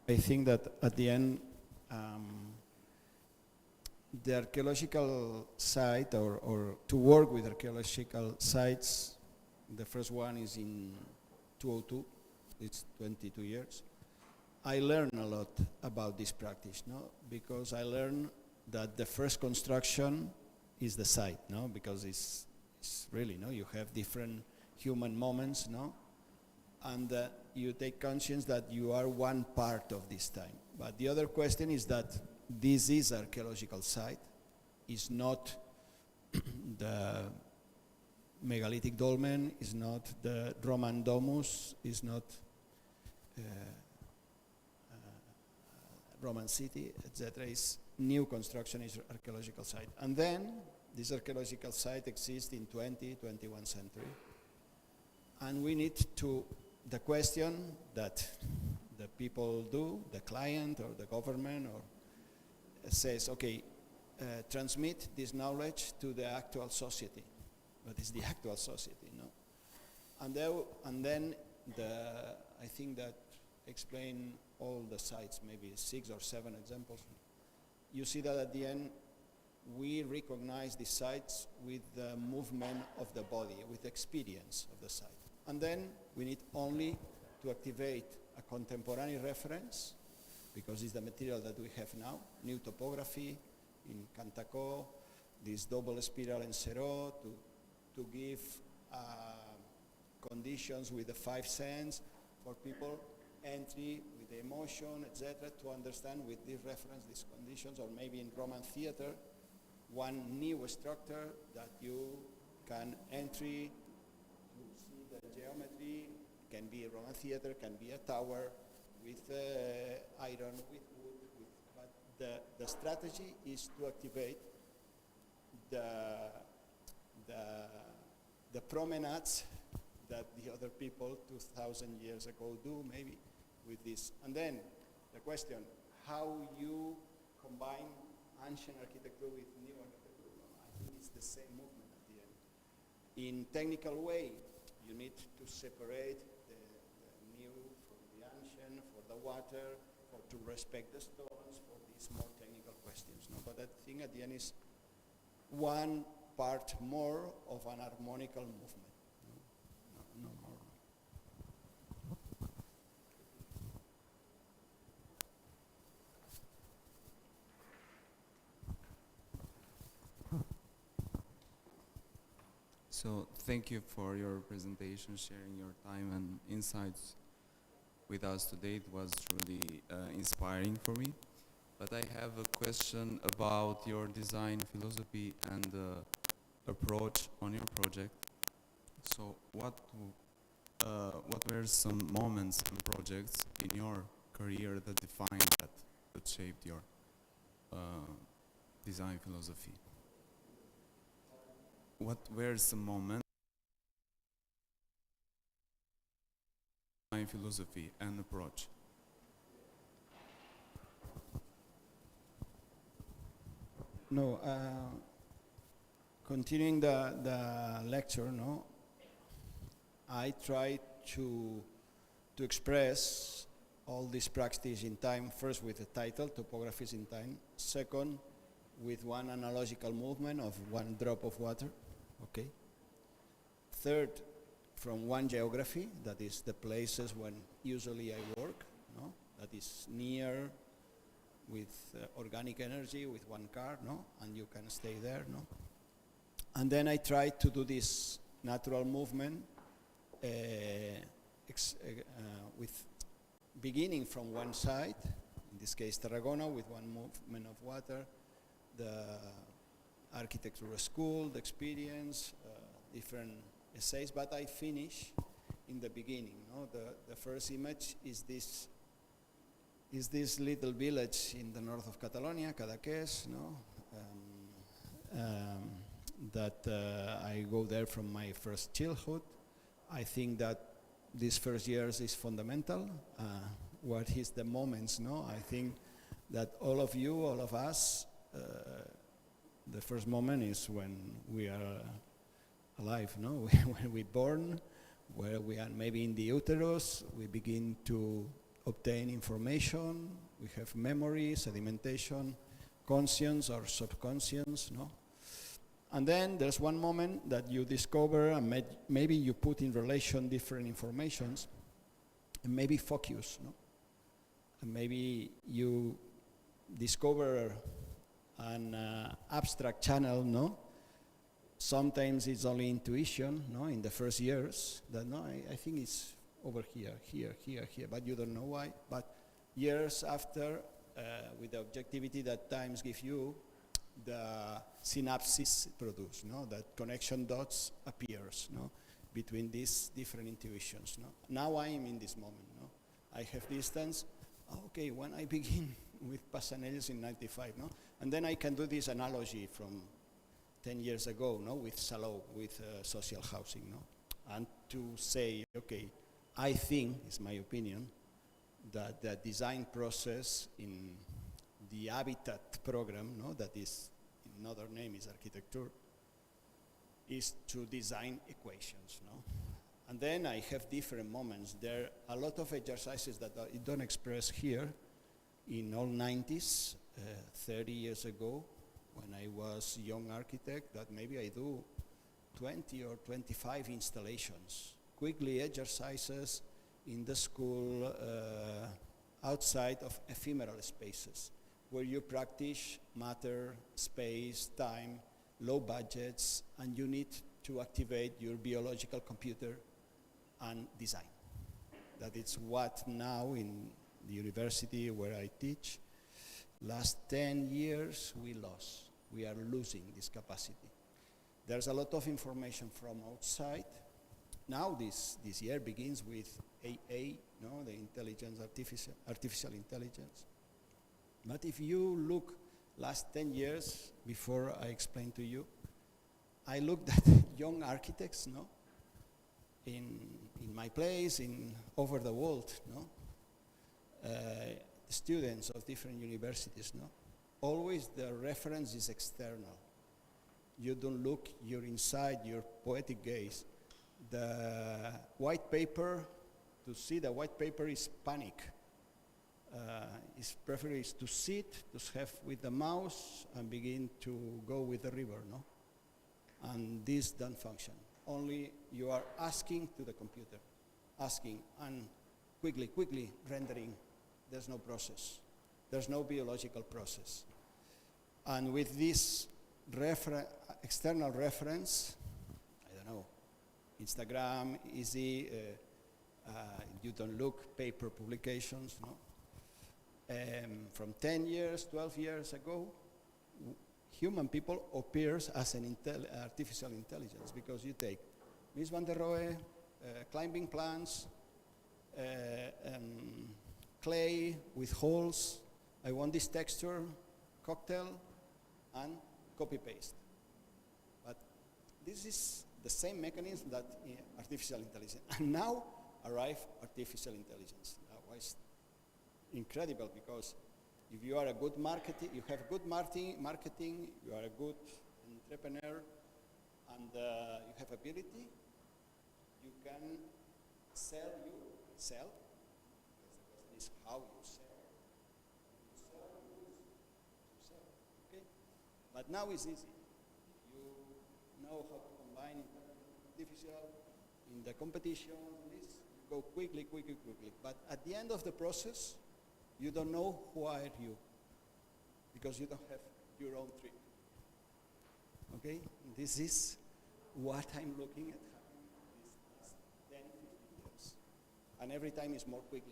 I think that at the end, the archaeological site or to work with archaeological sites, the first one is in 2002, it's 22 years. I learned a lot about this practice, no? Because I learned that the first construction is the site, no? Because it's really, no? You have different human moments, no? And you take conscience that you are one part of this time. But the other question is that this is archaeological site, is not the megalithic dolmen, is not the Roman domus, is not Roman city, etc. Is new construction is archaeological site. And then this archaeological site exists in 20, 21st century. And we need to, the question that the people do, the client or the government or says, okay, transmit this knowledge to the actual society. What is the actual society, no? And then I think that explain all the sites, maybe 6 or 7 examples. You see that at the end, we recognize the sites with the movement of the body, with the experience of the site. And then we need only to activate a contemporary reference, because it's the material that we have now, new topography in Cantacó, this double spiral in Seró, to give conditions with the 5 sense for people, entry with the emotion, etc., to understand with this reference, these conditions, or maybe in Roman theater, one new structure that you can entry to see the geometry, can be a Roman theater, can be a tower, with iron, with wood, but the strategy is to activate the promenades that the other people 2,000 years ago do, maybe, with this. And then the question, how you combine ancient architecture with new architecture? I think it's the same movement at the end. In technical way, you need to separate the new from the ancient, for the water, to respect the stones, for these more technical questions. No? But I think at the end is one part more of an harmonical movement. No more. So thank you for your presentation, sharing your time and insights with us today. It was truly inspiring for me. But I have a question about your design philosophy and approach on your project. So what were some moments and projects in your career that defined that shaped your design philosophy? What were some moments in philosophy and approach? No, continuing the lecture, no, I try to express all this practice in time, first with the title, Topographies in Time, second, with one analogical movement of one drop of water, okay? Third, from one geography, that is the places when usually I work, no? That is near with organic energy with one car, no? And you can stay there, no? And then I tried to do this natural movement with beginning from one side, in this case Tarragona, with one movement of water, the architectural school, the experience, different essays, but I finish in the beginning. No? The first image is this little village in the north of Catalonia, Cadaqués, no? That I go there from my first childhood. I think that these first years is fundamental. What is the moments, no? I think that all of you, all of us, the first moment is when we are alive, no? When we're born, where we are maybe in the uterus, we begin to obtain information, we have memory, sedimentation, conscious or subconscious, no? And then there's one moment that you discover, and maybe you put in relation different informations, and maybe focus, no? And maybe you discover an abstract channel, no? Sometimes it's only intuition, no? In the first years, that no, I think it's over here, but you don't know why. But years after, with the objectivity that times give you, the synapses produce, no? That connection dots appears, no? Between these different intuitions, no? Now I am in this moment, no? I have distance. Okay, when I begin with Passanellos in 95, no? And then I can do this analogy from 10 years ago, no? With Salou, with social housing, no? And to say, okay, I think, is my opinion, that the design process in the habitat program, no, that is, another name is architecture, is to design equations, no? And then I have different moments. There are a lot of exercises that I don't express here. In all 90s, 30 years ago, when I was young architect, that maybe I do 20 or 25 installations, quickly exercises in the school, outside of ephemeral spaces, where you practice matter, space, time, low budgets, and you need to activate your biological computer and design. That is what now in the university where I teach, last 10 years we lost. We are losing this capacity. There's a lot of information from outside. Now this year begins with AA, no, the intelligence, artificial intelligence. But if you look last 10 years, before I explain to you, I looked at young architects, no, in my place, over the world, no, students of different universities, no. Always the reference is external. You don't look, you're inside, your poetic gaze. The white paper, to see the white paper is panic. It's preferably is to sit, to have with the mouse and begin to go with the river, no? And this don't function. Only you are asking to the computer, asking and quickly rendering. There's no process. There's no biological process. And with this external reference, I don't know, Instagram, easy, you don't look, paper publications, no? From 10 years, 12 years ago, human people appears as an artificial intelligence, because you take Mies van der Rohe, climbing plants, clay with holes, I want this texture, cocktail, and copy-paste. But this is the same mechanism that artificial intelligence. And now arrive artificial intelligence. Now it's incredible, because if you are a good marketing, you have good marketing, you are a good entrepreneur, and you have ability, you can sell. Because the question is how you sell. You sell, okay? But now it's easy. If you know how to combine artificial in the competition, this, go quickly. But at the end of the process, you don't know who are you. because you don't have your own trip. Okay, this is what I'm looking at happening these last 10, 15 years. And every time it's more quickly.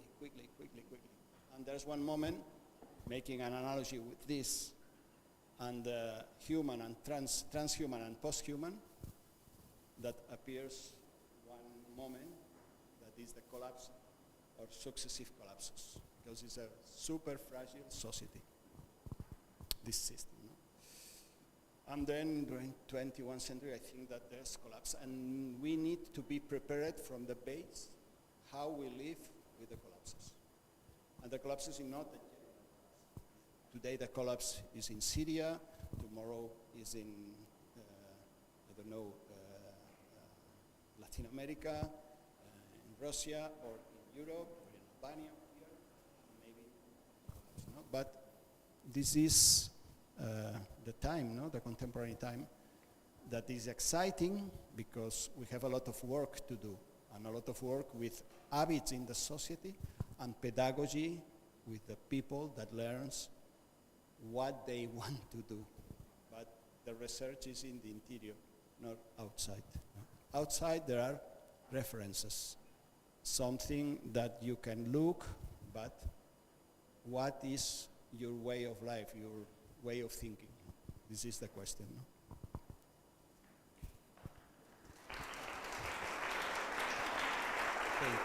And there's one moment, making an analogy with this, and human and transhuman and post-human, that appears one moment that is the collapse or successive collapses, because it's a super fragile society, this system. No? And then during 21st century, I think that there's collapse, and we need to be prepared from the base how we live with the collapses. And the collapses is not today the collapse is in Syria, tomorrow is in, I don't know, Latin America, in Russia, or in Europe, or in Albania, here, maybe. No? But this is the time, no? The contemporary time, that is exciting because we have a lot of work to do, and a lot of work with habits in the society and pedagogy with the people that learns what they want to do. But the research is in the interior, not outside. No? Outside there are references, something that you can look, but what is your way of life, your way of thinking? This is the question. No? Thank you.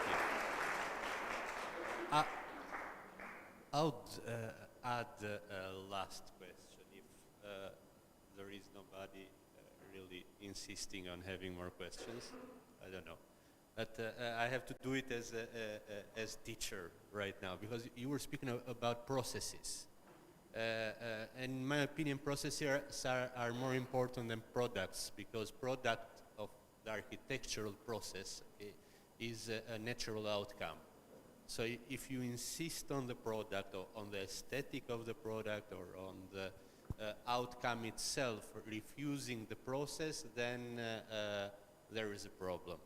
I would add a last question, if there is nobody really insisting on having more questions. I don't know. But I have to do it as teacher right now, because you were speaking about processes. In my opinion, processes are more important than products, because product of the architectural process is a natural outcome. So if you insist on the product, or on the aesthetic of the product, or on the outcome itself, refusing the process, then there is a problem.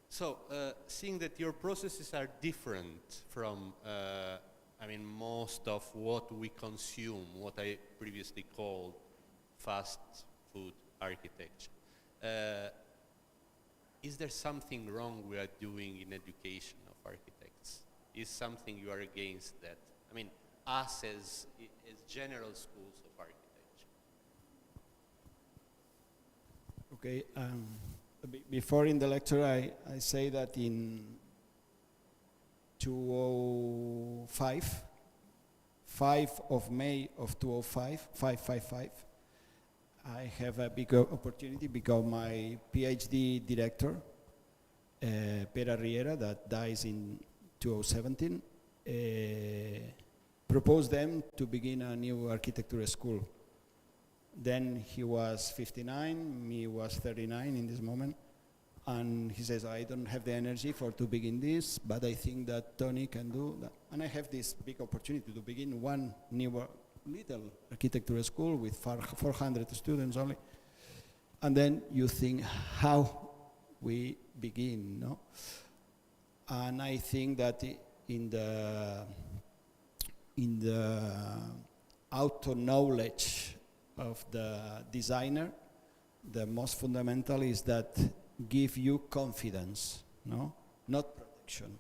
So seeing that your processes are different from most of what we consume, what I previously called fast food architecture, is there something wrong we are doing in education of architects? Is something you are against that? I mean, us as general schools of architecture. Okay, before in the lecture I say that in 2005, 5 of May of 2005, 555, I have a big opportunity because my PhD director, Pere Riera, that dies in 2017, proposed them to begin a new architecture school. Then he was 59, me was 39 in this moment, and he says, I don't have the energy to begin this, but I think that Toni can do that. And I have this big opportunity to begin one new little architecture school with 400 students only. And then you think how we begin, no? And I think that in the auto-knowledge of the designer, the most fundamental is that give you confidence, no? Not protection.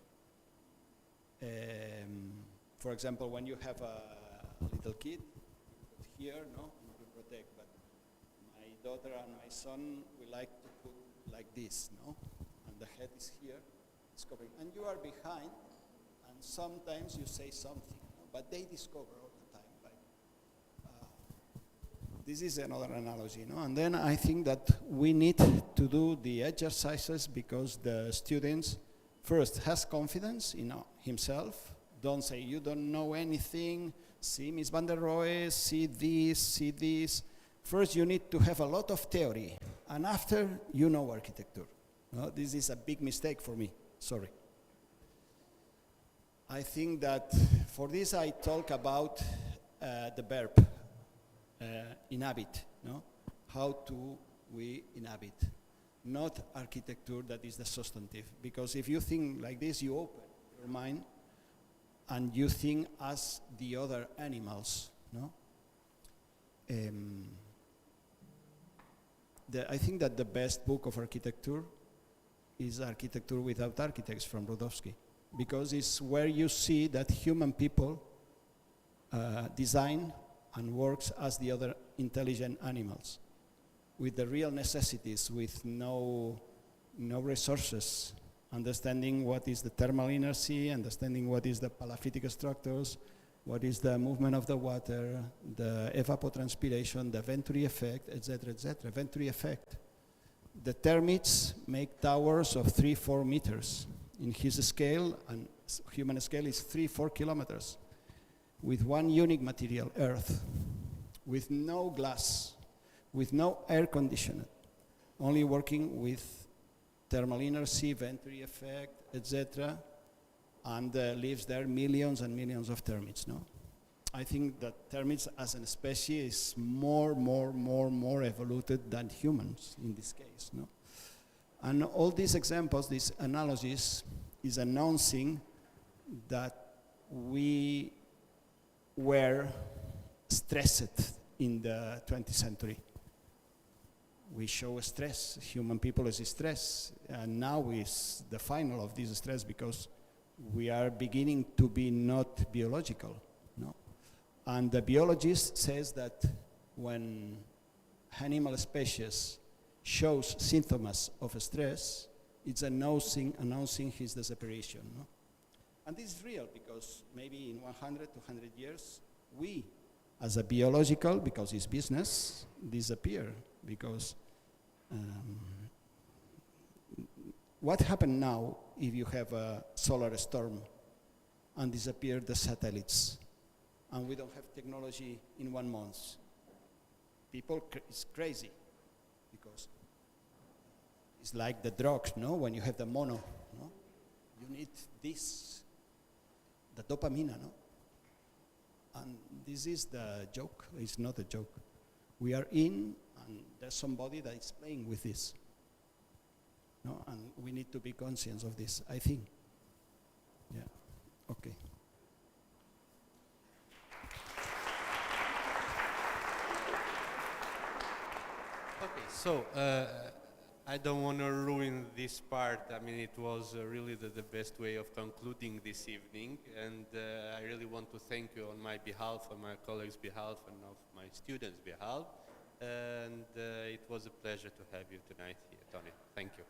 For example, when you have a little kid, you put here, no? And you protect, but my daughter and my son, we like to put like this, no? And the head is here, it's covering. And you are behind, and sometimes you say something, no? But they discover all the time. Like, this is another analogy, no? And then I think that we need to do the exercises because the students first has confidence in himself. Don't say, you don't know anything, see Ms. van der Rohe, see this. First you need to have a lot of theory, and after you know architecture. No, this is a big mistake for me, sorry. I think that for this I talk about the verb, inhabit, no? How do we inhabit? Not architecture that is the substantive, because if you think like this, you open your mind and you think as the other animals, no? Um, I think that the best book of architecture is Architecture Without Architects from Rudowski, because it's where you see that human people design and works as the other intelligent animals, with the real necessities, with no resources, understanding what is the thermal inertia, understanding what is the palaphytic structures, what is the movement of the water, the evapotranspiration, the Venturi effect, etc., etc. Venturi effect. The termites make towers of 3-4 meters. In his scale, and human scale is 3-4 kilometers, with one unique material, earth, with no glass, with no air conditioner, only working with thermal inertia, Venturi effect, etc., and lives there millions and millions of termites, no? I think that termites as a species is more evoluted than humans in this case, no? And all these examples, these analogies, is announcing that we were stressed in the 20th century. We show stress, human people is stressed, and now is the final of this stress because we are beginning to be not biological, no? And the biologist says that when animal species shows symptoms of stress, it's announcing his disappearation, no? And this is real because maybe in 100, 200 years, we, as a biological, because it's business, disappear because what happens now if you have a solar storm and disappear the satellites and we don't have technology in 1 month? People, it's crazy because it's like the drugs, no? When you have the mono, no? You need this, the dopamine, no? And this is the joke. It's not a joke. We are in, and there's somebody that is playing with this. No, and we need to be conscious of this, I think. Yeah, okay. Okay, so I don't want to ruin this part. I mean, it was really the best way of concluding this evening, and I really want to thank you on my behalf, on my colleagues' behalf, and of my students' behalf. And it was a pleasure to have you tonight here, Toni. Thank you.